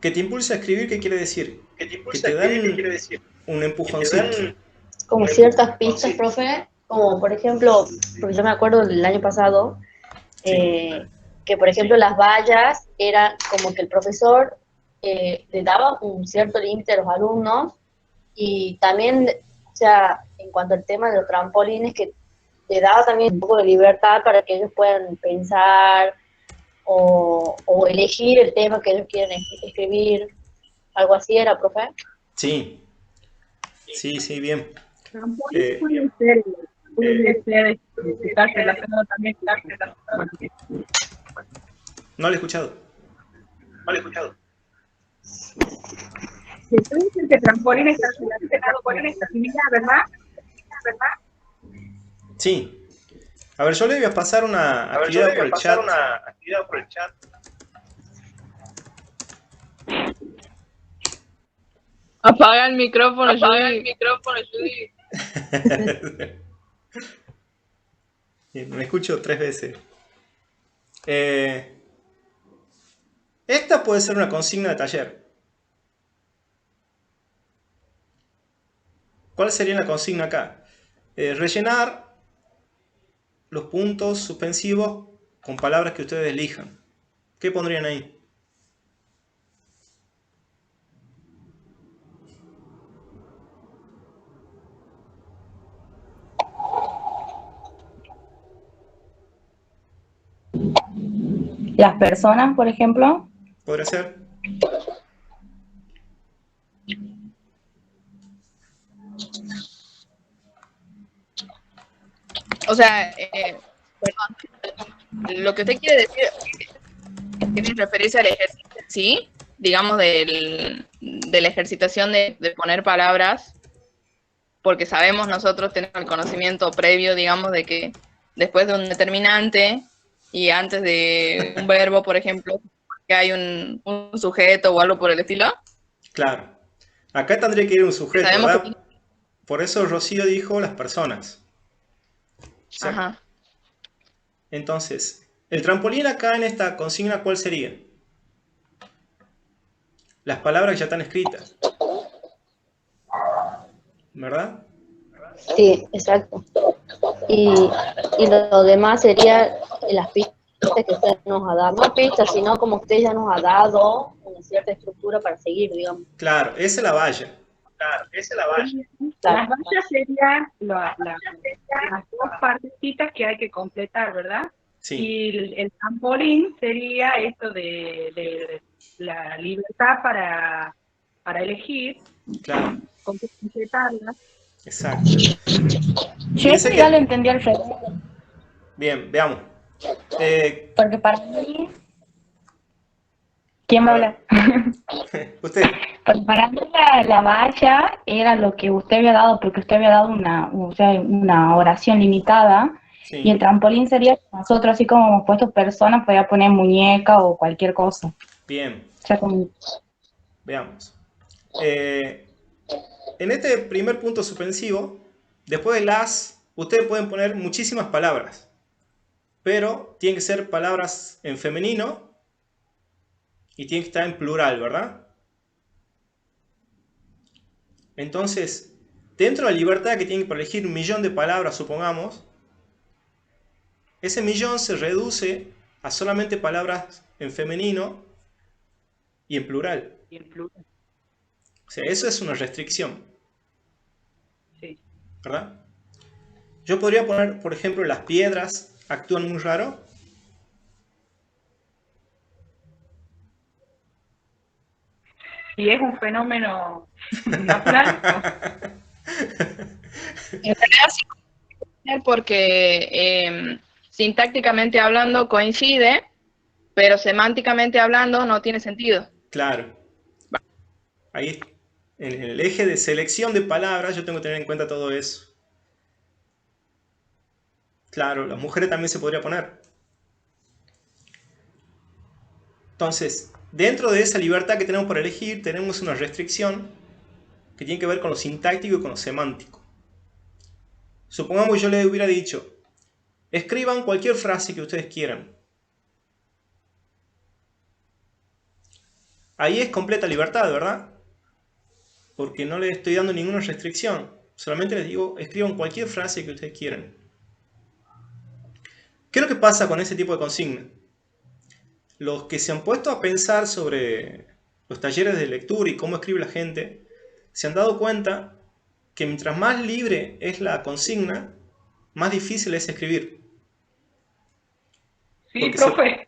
¿Que te impulsa a escribir qué quiere decir? Que te dan un empujoncito. Como ciertas pistas, profe, como por ejemplo, porque yo me acuerdo del año pasado, que por ejemplo las vallas eran como que el profesor le daba un cierto límite a los alumnos y también, o sea, en cuanto al tema de los trampolines, que le daba también un poco de libertad para que ellos puedan pensar o elegir el tema que ellos quieren escribir. Algo así era, profe. Sí, sí, bien. Puede ser estar relacionado también con No lo he escuchado. Se puede decir que trampolín está relacionado con esta actividad, ¿verdad? Sí. A ver, yo le voy a pasar una actividad por el chat. Apaga el micrófono, Judy. Me escucho 3 veces. Esta puede ser una consigna de taller. ¿Cuál sería la consigna acá? Rellenar los puntos suspensivos con palabras que ustedes elijan. ¿Qué pondrían ahí? Las personas, por ejemplo. ¿Podría ser? O sea, perdón, lo que usted quiere decir tiene referencia al ejercicio, ¿sí? Digamos, de la ejercitación de poner palabras, porque sabemos nosotros, tenemos el conocimiento previo, digamos, de que después de un determinante y antes de un verbo, por ejemplo, que hay un sujeto o algo por el estilo. Claro. Acá tendría que ir un sujeto, Sabemos ¿verdad? que... Por eso Rocío dijo las personas. ¿Sí? Ajá. Entonces, el trampolín acá en esta consigna, ¿cuál sería? Las palabras que ya están escritas. ¿Verdad? Sí, exacto. Y lo demás sería las pistas que usted nos ha dado. No pistas, sino como usted ya nos ha dado una cierta estructura para seguir, digamos. Claro, esa es la valla. Las vallas serían las dos partecitas que hay que completar, ¿verdad? Sí. Y el trampolín sería esto de la libertad para elegir Claro, con qué completarlas. exacto. Yo Fíjense esto ya que, lo entendí al revés, bien, veamos. porque para mí, ¿quién va A a ver, hablar? usted, Porque para mí la valla era lo que usted había dado, porque usted había dado o sea, una oración limitada, y el sí, trampolín sería que nosotros, así como hemos puesto personas, podía poner muñeca o cualquier cosa. bien, O sea, como, veamos. Eh, en este primer punto suspensivo, después de las, ustedes pueden poner muchísimas palabras, pero tienen que ser palabras en femenino y tienen que estar en plural, ¿verdad? Entonces, dentro de la libertad que tienen para elegir 1.000.000 de palabras, supongamos, ese 1.000.000 se reduce a solamente palabras en femenino y en plural. Y en plural, O sea, eso es una restricción, sí. ¿verdad? Yo podría poner, por ejemplo, las piedras actúan muy raro. Y es un fenómeno natural, ¿no? En realidad sí, porque sintácticamente hablando coincide, pero semánticamente hablando no tiene sentido. Claro. Ahí, en el eje de selección de palabras, yo tengo que tener en cuenta todo eso. Claro, las mujeres también se podría poner. Entonces, dentro de esa libertad que tenemos para elegir, tenemos una restricción que tiene que ver con lo sintáctico y con lo semántico. Supongamos que yo le hubiera dicho, escriban cualquier frase que ustedes quieran. Ahí es completa libertad, ¿verdad? Porque no les estoy dando ninguna restricción. Solamente les digo, escriban cualquier frase que ustedes quieran. ¿Qué es lo que pasa con ese tipo de consigna? Los que se han puesto a pensar sobre los talleres de lectura y cómo escribe la gente, se han dado cuenta que mientras más libre es la consigna, más difícil es escribir. Sí, Porque profe.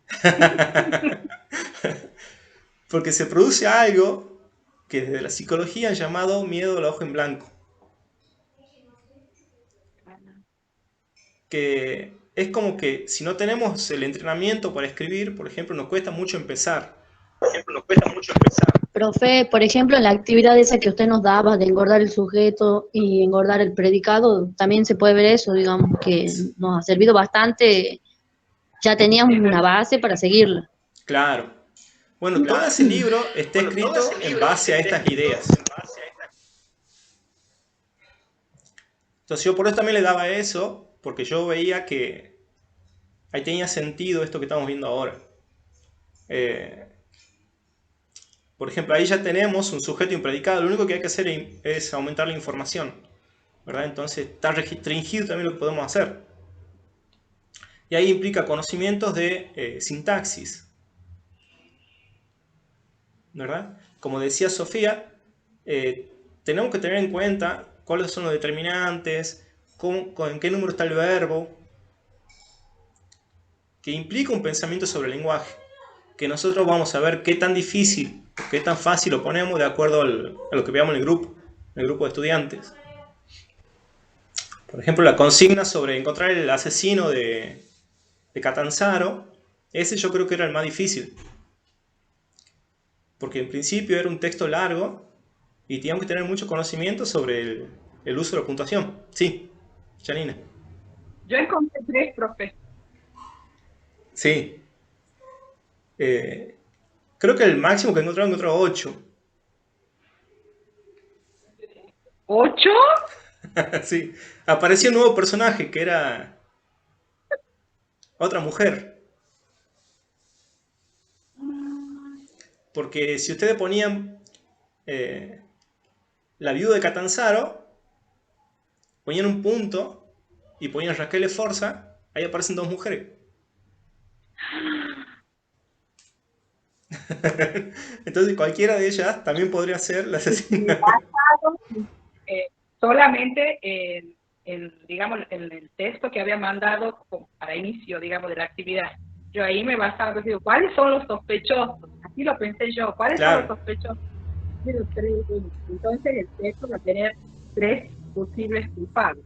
porque se produce algo que desde la psicología han llamado miedo a la hoja en blanco. Que es como que si no tenemos el entrenamiento para escribir, por ejemplo, nos cuesta mucho empezar. Profe, por ejemplo, en la actividad esa que usted nos daba de engordar el sujeto y engordar el predicado, también se puede ver eso, digamos, que nos ha servido bastante, ya teníamos una base para seguirla. Claro. Bueno, todo ese libro está escrito en base a estas ideas. Entonces yo por eso también le daba eso, porque yo veía que ahí tenía sentido esto que estamos viendo ahora. Por ejemplo, ahí ya tenemos un sujeto y un predicado. Lo único que hay que hacer es aumentar la información, ¿verdad? Entonces está restringido también lo que podemos hacer. Y ahí implica conocimientos de sintaxis, ¿verdad? Como decía Sofía, tenemos que tener en cuenta cuáles son los determinantes, en qué número está el verbo, que implica un pensamiento sobre el lenguaje, que nosotros vamos a ver qué tan difícil, qué tan fácil lo ponemos de acuerdo a lo que veamos en el grupo de estudiantes. Por ejemplo, la consigna sobre encontrar el asesino de Catanzaro, ese yo creo que era el más difícil. Porque en principio era un texto largo y teníamos que tener mucho conocimiento sobre el uso de la puntuación. Sí, Janina. Yo encontré 3, profe. Sí. Creo que el máximo que encontró 8. ¿8? Sí. Apareció un nuevo personaje que era otra mujer. Porque si ustedes ponían la viuda de Catanzaro, ponían un punto y ponían Raquel Forza, ahí aparecen 2 mujeres. Entonces cualquiera de ellas también podría ser la asesina. Solamente digamos, en el texto que había mandado para inicio, digamos, de la actividad. Yo ahí me basaba, digo, ¿cuáles son los sospechosos? Así lo pensé yo, ¿cuáles son los Claro. sospechosos? Pero entonces el texto va a tener 3 posibles culpables.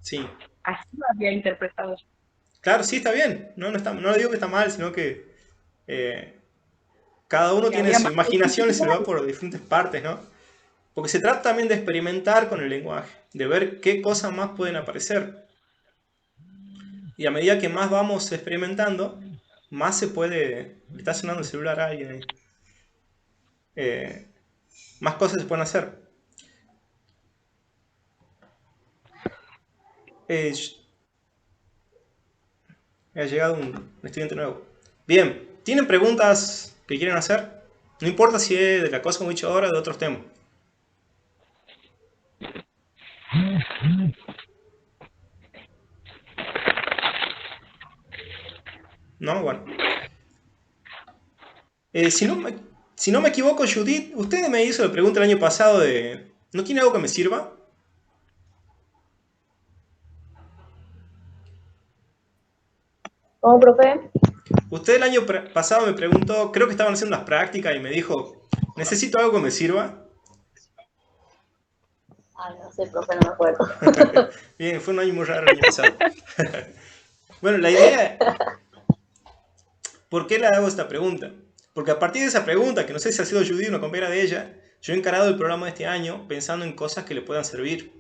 Sí. Así lo había interpretado yo. Claro, sí, está bien. No, no le digo que está mal, sino que cada uno Que tiene había su más imaginación y se le va posibilidades. por diferentes partes, ¿no? Porque se trata también de experimentar con el lenguaje, de ver qué cosas más pueden aparecer. Y a medida que más vamos experimentando, más se puede... Le está sonando el celular a alguien ahí. Más cosas se pueden hacer. Ha llegado un estudiante nuevo. Bien, ¿tienen preguntas que quieren hacer? No importa si es de la cosa como he dicho ahora o de otros temas. No, bueno. Si no me equivoco, Judith, usted me hizo la pregunta el año pasado de... ¿No tiene algo que me sirva? ¿Cómo, profe? Usted el año pasado me preguntó, creo que estaban haciendo unas prácticas y me dijo, necesito algo que me sirva. Ay, no sé, profe, no me acuerdo. Bien, fue un año muy raro el año pasado. Bueno, la idea... ¿Por qué le hago esta pregunta? Porque a partir de esa pregunta, que no sé si ha sido Judith o una compañera de ella, yo he encarado el programa de este año pensando en cosas que le puedan servir.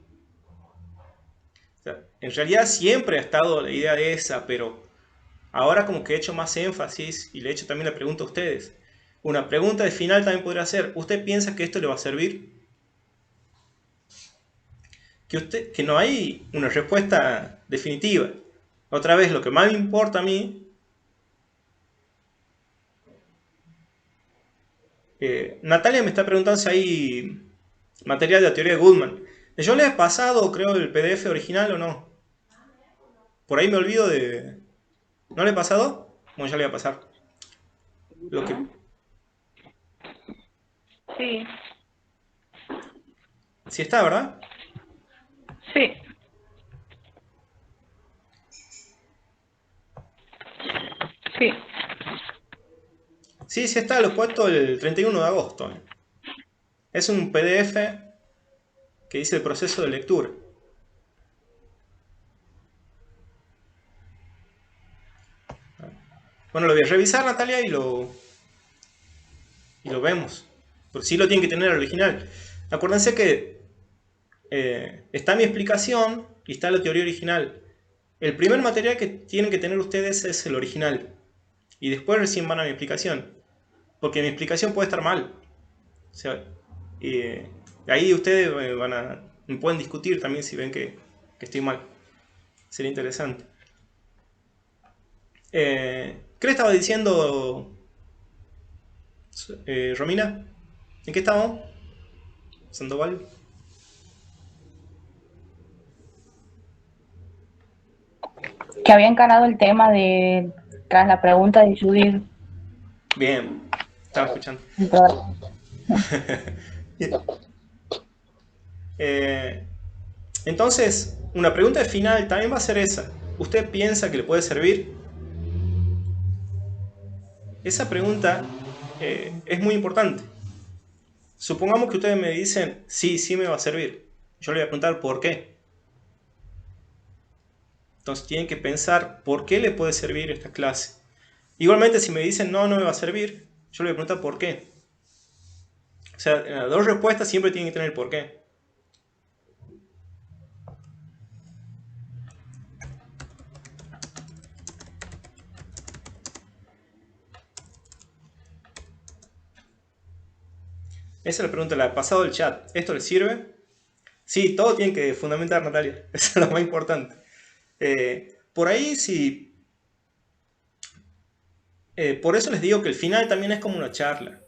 O sea, en realidad siempre ha estado la idea de esa, pero ahora como que he hecho más énfasis y le he hecho también la pregunta a ustedes. Una pregunta de final también podría ser, ¿usted piensa que esto le va a servir? Que no hay una respuesta definitiva. Otra vez, lo que más me importa a mí, Natalia me está preguntando si hay material de la teoría de Goodman. Yo le he pasado, creo, el PDF original o no. Por ahí me olvido de... ¿No le he pasado? Bueno, ya le voy a pasar. Lo que... Sí, Sí está, ¿verdad? sí. Sí. Sí, sí está, lo he puesto el 31 de agosto. Es un PDF que dice el proceso de lectura. Bueno, lo voy a revisar, Natalia, y lo vemos. Porque sí lo tienen que tener el original. Acuérdense que está mi explicación y está la teoría original. El primer material que tienen que tener ustedes es el original. Y después recién van a mi explicación. Porque mi explicación puede estar mal. O sea, ahí ustedes me pueden discutir también si ven que estoy mal. Sería interesante. ¿Qué le estaba diciendo, Romina? ¿En qué estábamos? Sandoval. Que había encarado el tema de, tras la pregunta de Judith. Bien, estaba escuchando. Entonces, una pregunta final también va a ser esa. ¿Usted piensa que le puede servir? Esa pregunta es muy importante. Supongamos que ustedes me dicen, sí, sí me va a servir. Yo le voy a preguntar por qué. Entonces tienen que pensar por qué le puede servir esta clase. Igualmente, si me dicen no, no me va a servir, yo le voy a preguntar por qué. O sea, en las dos respuestas siempre tienen que tener el por qué. Esa es la pregunta, la he pasado del chat. ¿Esto le sirve? Sí, todo tiene que fundamentar, Natalia. Eso es lo más importante. Por ahí sí. Por eso les digo que el final también es como una charla.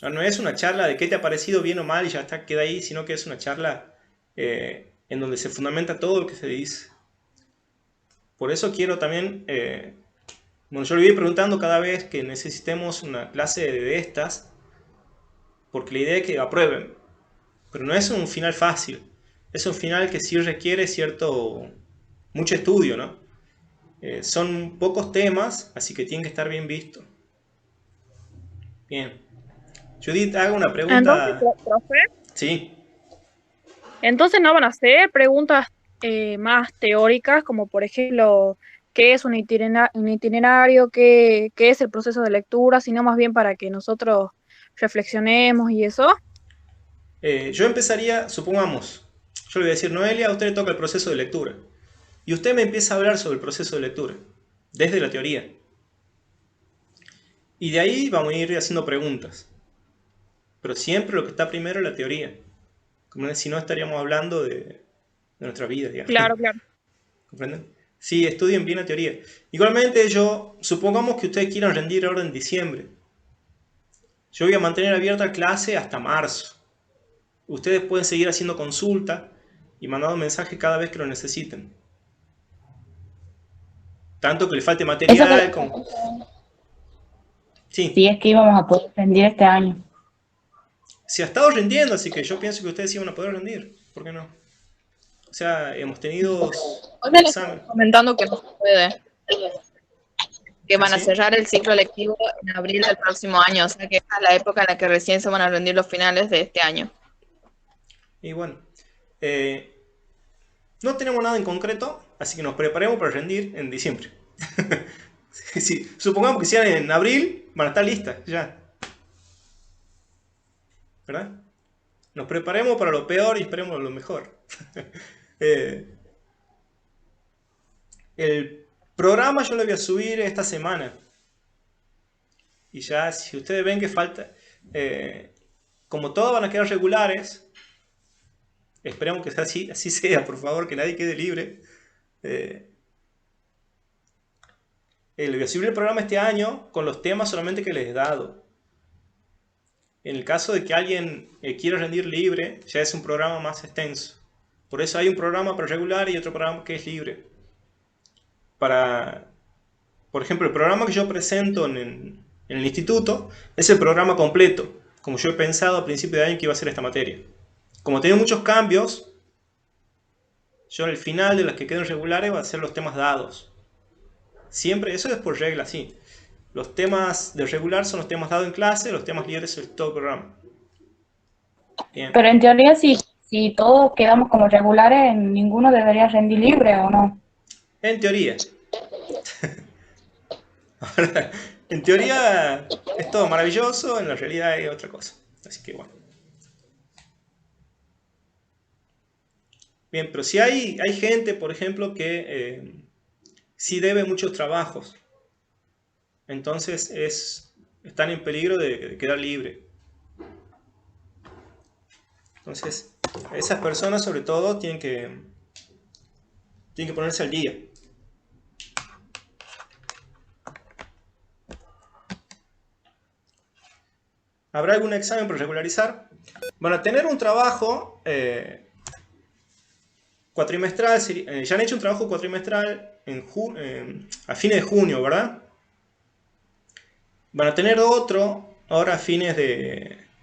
No es una charla de qué te ha parecido bien o mal y ya está, queda ahí, sino que es una charla en donde se fundamenta todo lo que se dice. Por eso quiero también, bueno, yo le voy preguntando cada vez que necesitemos una clase de estas, porque la idea es que aprueben. Pero no es un final fácil. Es un final que sí requiere mucho estudio, ¿no? Son pocos temas, así que tienen que estar bien vistos. Bien. Judith, haga una Entonces, pregunta. profe, Sí. entonces no van a hacer preguntas más teóricas, como por ejemplo, ¿qué es un itinerario? ¿Qué es el proceso de lectura? Sino más bien para que nosotros reflexionemos y eso. Yo empezaría, supongamos, yo le voy a decir, Noelia, a usted le toca el proceso de lectura. Y usted me empieza a hablar sobre el proceso de lectura, desde la teoría. Y de ahí vamos a ir haciendo preguntas. Pero siempre lo que está primero es la teoría. Como si no estaríamos hablando de nuestra vida, digamos. Claro, claro. ¿Comprenden? Sí, estudien bien la teoría. Igualmente, supongamos que ustedes quieran rendir ahora en diciembre. Yo voy a mantener abierta la clase hasta marzo. Ustedes pueden seguir haciendo consulta y mandando mensajes cada vez que lo necesiten. Tanto que le falte Eso material que como... Sí, sí es que íbamos a poder rendir este año. se ha estado rindiendo, así que yo pienso que ustedes sí van a poder rendir. ¿Por qué no? O sea, hemos tenido Hoy me lo examen. están comentando que no se puede, que van a ¿Sí? cerrar el ciclo lectivo en abril del próximo año, o sea que esta es la época en la que recién se van a rendir los finales de este año. Y bueno, no tenemos nada en concreto, así que nos preparemos para rendir en diciembre. Sí, supongamos que sean en abril, van a estar listas ya. ¿Verdad? Nos preparemos para lo peor y esperemos lo mejor. El programa yo lo voy a subir esta semana. Y ya, si ustedes ven que falta, como todos van a quedar regulares, esperemos que sea así sea, por favor, que nadie quede libre. Le voy a subir el programa este año con los temas solamente que les he dado. En el caso de que alguien quiera rendir libre, ya es un programa más extenso. Por eso hay un programa para regular y otro programa que es libre. Por ejemplo, el programa que yo presento en el instituto es el programa completo, como yo he pensado a principio de año que iba a ser esta materia. Como tiene muchos cambios, yo al final de las que queden regulares va a ser los temas dados. Siempre, eso es por regla, sí. Los temas de regular son los temas dados en clase, los temas libres es todo el programa. Bien. Pero en teoría, si todos quedamos como regulares, ninguno debería rendir libre, ¿o no? En teoría. Ahora, en teoría es todo maravilloso, en la realidad es otra cosa. Así que bueno. Bien, pero si hay gente, por ejemplo, que sí debe muchos trabajos. Entonces están en peligro de quedar libre. Entonces, esas personas sobre todo tienen que ponerse al día. ¿Habrá algún examen por regularizar? Van a tener un trabajo cuatrimestral. Ya han hecho un trabajo cuatrimestral a fines de junio, ¿verdad? Van a tener otro ahora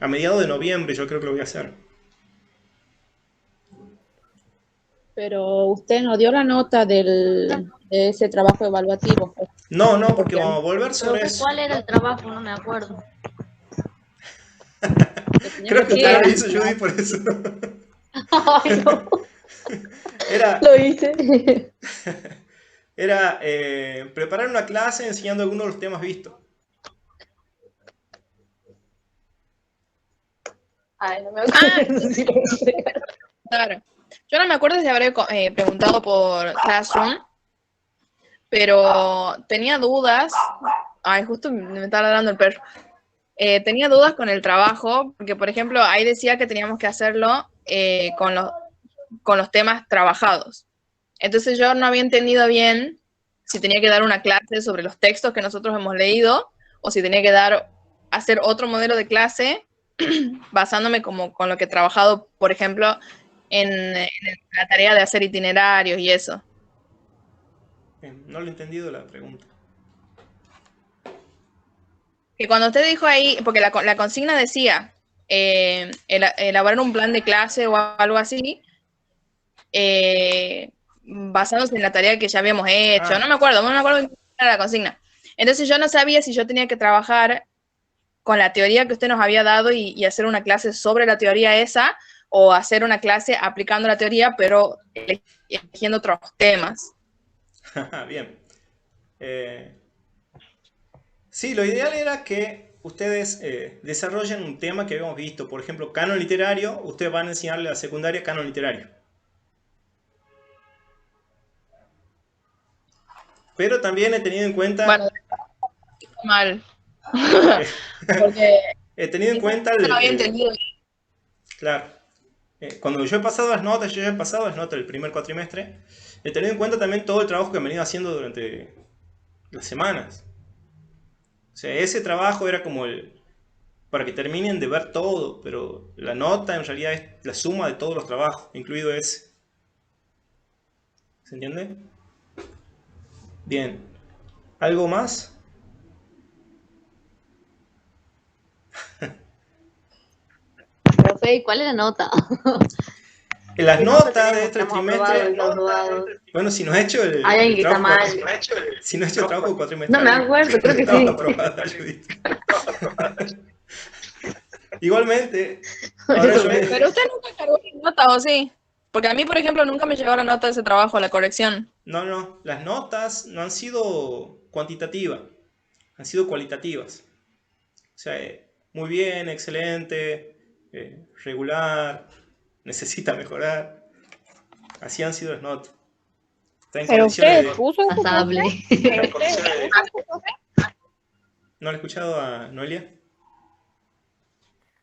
a mediados de noviembre, yo creo que lo voy a hacer. Pero usted no dio la nota de ese trabajo evaluativo. No, porque vamos a volver sobre Profe, eso. ¿cuál era el trabajo? No me acuerdo. Creo que usted lo hizo, Judy, por eso. Ay, no. Era, Lo hice. era preparar una clase enseñando algunos de los temas vistos. Ay, no me acuerdo si lo hice. Claro. Yo no me acuerdo si habré preguntado por Classroom, pero tenía dudas. Ay, justo me está ladrando el perro. Tenía dudas con el trabajo, porque por ejemplo, ahí decía que teníamos que hacerlo con los temas trabajados. Entonces yo no había entendido bien si tenía que dar una clase sobre los textos que nosotros hemos leído, o si tenía que hacer otro modelo de clase basándome como con lo que he trabajado, por ejemplo, en la tarea de hacer itinerarios y eso. No lo he entendido la pregunta. Que cuando usted dijo ahí, porque la consigna decía elaborar un plan de clase o algo así, basándose en la tarea que ya habíamos hecho. No me acuerdo qué era la consigna. Entonces yo no sabía si yo tenía que trabajar con la teoría que usted nos había dado y hacer una clase sobre la teoría esa, o hacer una clase aplicando la teoría, pero eligiendo otros temas. Bien. Sí, lo ideal era que ustedes desarrollen un tema que habíamos visto. Por ejemplo, canon literario. Ustedes van a enseñarle a la secundaria canon literario. Pero también he tenido en cuenta... Bueno, mal. Porque he tenido en cuenta... no había entendido. Claro. Cuando yo he pasado las notas, del primer cuatrimestre, he tenido en cuenta también todo el trabajo que han venido haciendo durante las semanas. O sea, ese trabajo era como para que terminen de ver todo, pero la nota en realidad es la suma de todos los trabajos, incluido ese. ¿Se entiende? Bien. ¿Algo más? Profe, ¿cuál es la nota? Las notas de este Estamos trimestre... aprobados. Bueno, si no has hecho el Hay alguien que está trabajo mal. si no has hecho el trabajo cuatrimestral... No me acuerdo, creo que estaba sí. aprobada, Judith. Igualmente... ahora yo- Pero usted nunca cargó mi nota, ¿o sí? Porque a mí, por ejemplo, nunca me llegó la nota de ese trabajo, la corrección. No, las notas no han sido cuantitativas, han sido cualitativas. O sea, muy bien, excelente, regular, necesita mejorar. Así han sido las notas. Está en Pero condiciones usted puso eso, Pasable. profe. ¿No lo he escuchado a Noelia?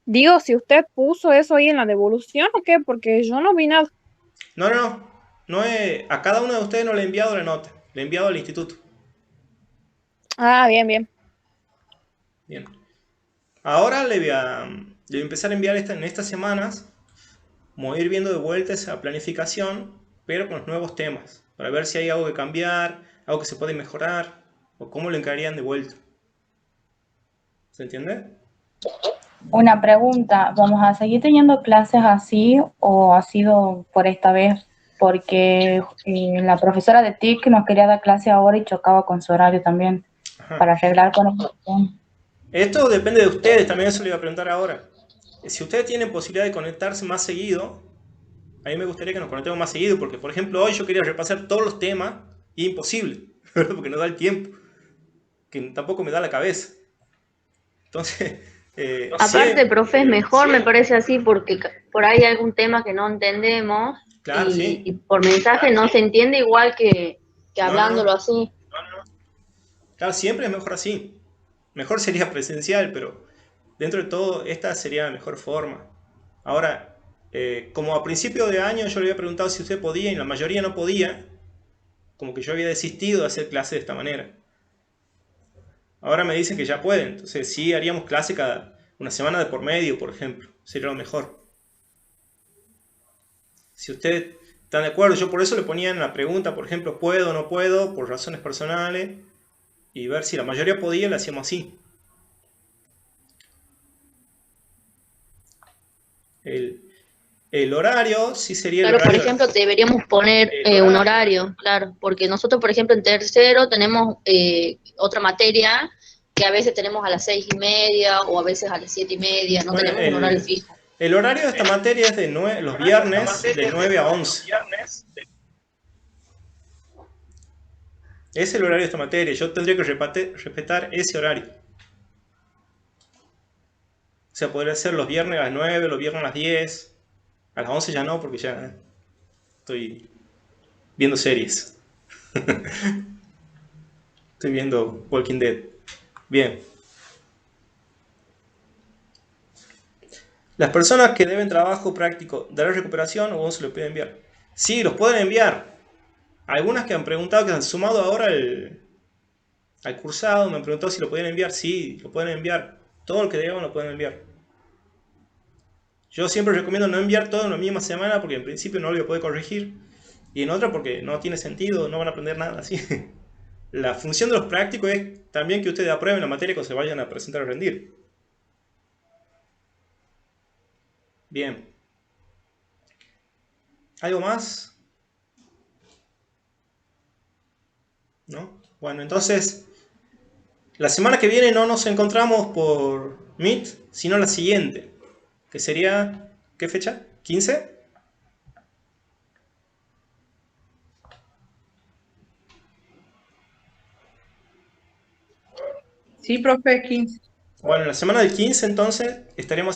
Digo, si usted puso eso ahí en la devolución o qué, porque yo no vi nada. A cada uno de ustedes no le he enviado la nota, le he enviado al instituto. Ah, bien, bien. Bien. Ahora le voy a empezar a enviar en estas semanas. Vamos a ir viendo de vuelta esa planificación, pero con los nuevos temas, para ver si hay algo que cambiar, algo que se puede mejorar, o cómo lo encargarían de vuelta. ¿Se entiende? Una pregunta, ¿vamos a seguir teniendo clases así o ha sido por esta vez? Porque la profesora de TIC nos quería dar clase ahora y chocaba con su horario también para arreglar con el... Esto depende de ustedes, también eso le iba a preguntar ahora. Si ustedes tienen posibilidad de conectarse más seguido, a mí me gustaría que nos conectemos más seguido, porque por ejemplo hoy yo quería repasar todos los temas y imposible, porque no da el tiempo, que tampoco me da la cabeza. Entonces... Aparte, profe, es mejor, me parece así, porque por ahí hay algún tema que no entendemos Claro, y, sí. y por mensaje no se entiende igual que hablándolo así. Claro, siempre es mejor así. Mejor sería presencial, pero dentro de todo esta sería la mejor forma. Ahora, como a principio de año yo le había preguntado si usted podía y la mayoría no podía, como que yo había desistido de hacer clase de esta manera. Ahora me dicen que ya pueden, entonces sí haríamos clase cada una semana de por medio, por ejemplo. Sería lo mejor. Si ustedes están de acuerdo, yo por eso le ponía en la pregunta, por ejemplo, ¿puedo o no puedo? Por razones personales. Y ver si la mayoría podía, lo hacíamos así. El horario sí sería el Claro, por horario. ejemplo, deberíamos poner un horario, claro, porque nosotros, por ejemplo, en tercero tenemos otra materia que a veces tenemos a las 6:30 o a veces a las 7:30, no Bueno, tenemos un horario fijo. El horario de esta materia es los viernes de 9 a 11. Es el horario de esta materia. Yo tendría que respetar ese horario. O sea, podría ser los viernes a las 9, los viernes a las 10. A las 11 ya no, porque ya estoy viendo series. Estoy viendo Walking Dead. Bien. Las personas que deben trabajo práctico, ¿dará recuperación o se lo puede enviar? Sí, los pueden enviar. Algunas que han preguntado, que han sumado ahora al cursado, me han preguntado si lo pueden enviar. Sí, lo pueden enviar. Todo lo que deban lo pueden enviar. Yo siempre recomiendo no enviar todo en la misma semana porque en principio no lo voy a poder corregir. Y en otra porque no tiene sentido, no van a aprender nada así. La función de los prácticos es también que ustedes aprueben la materia cuando se vayan a presentar a rendir. Bien. ¿Algo más? ¿No? Bueno, entonces, la semana que viene no nos encontramos por Meet, sino la siguiente, que sería, ¿qué fecha? ¿15? Sí, profe, 15. Bueno, en la semana del 15 entonces estaremos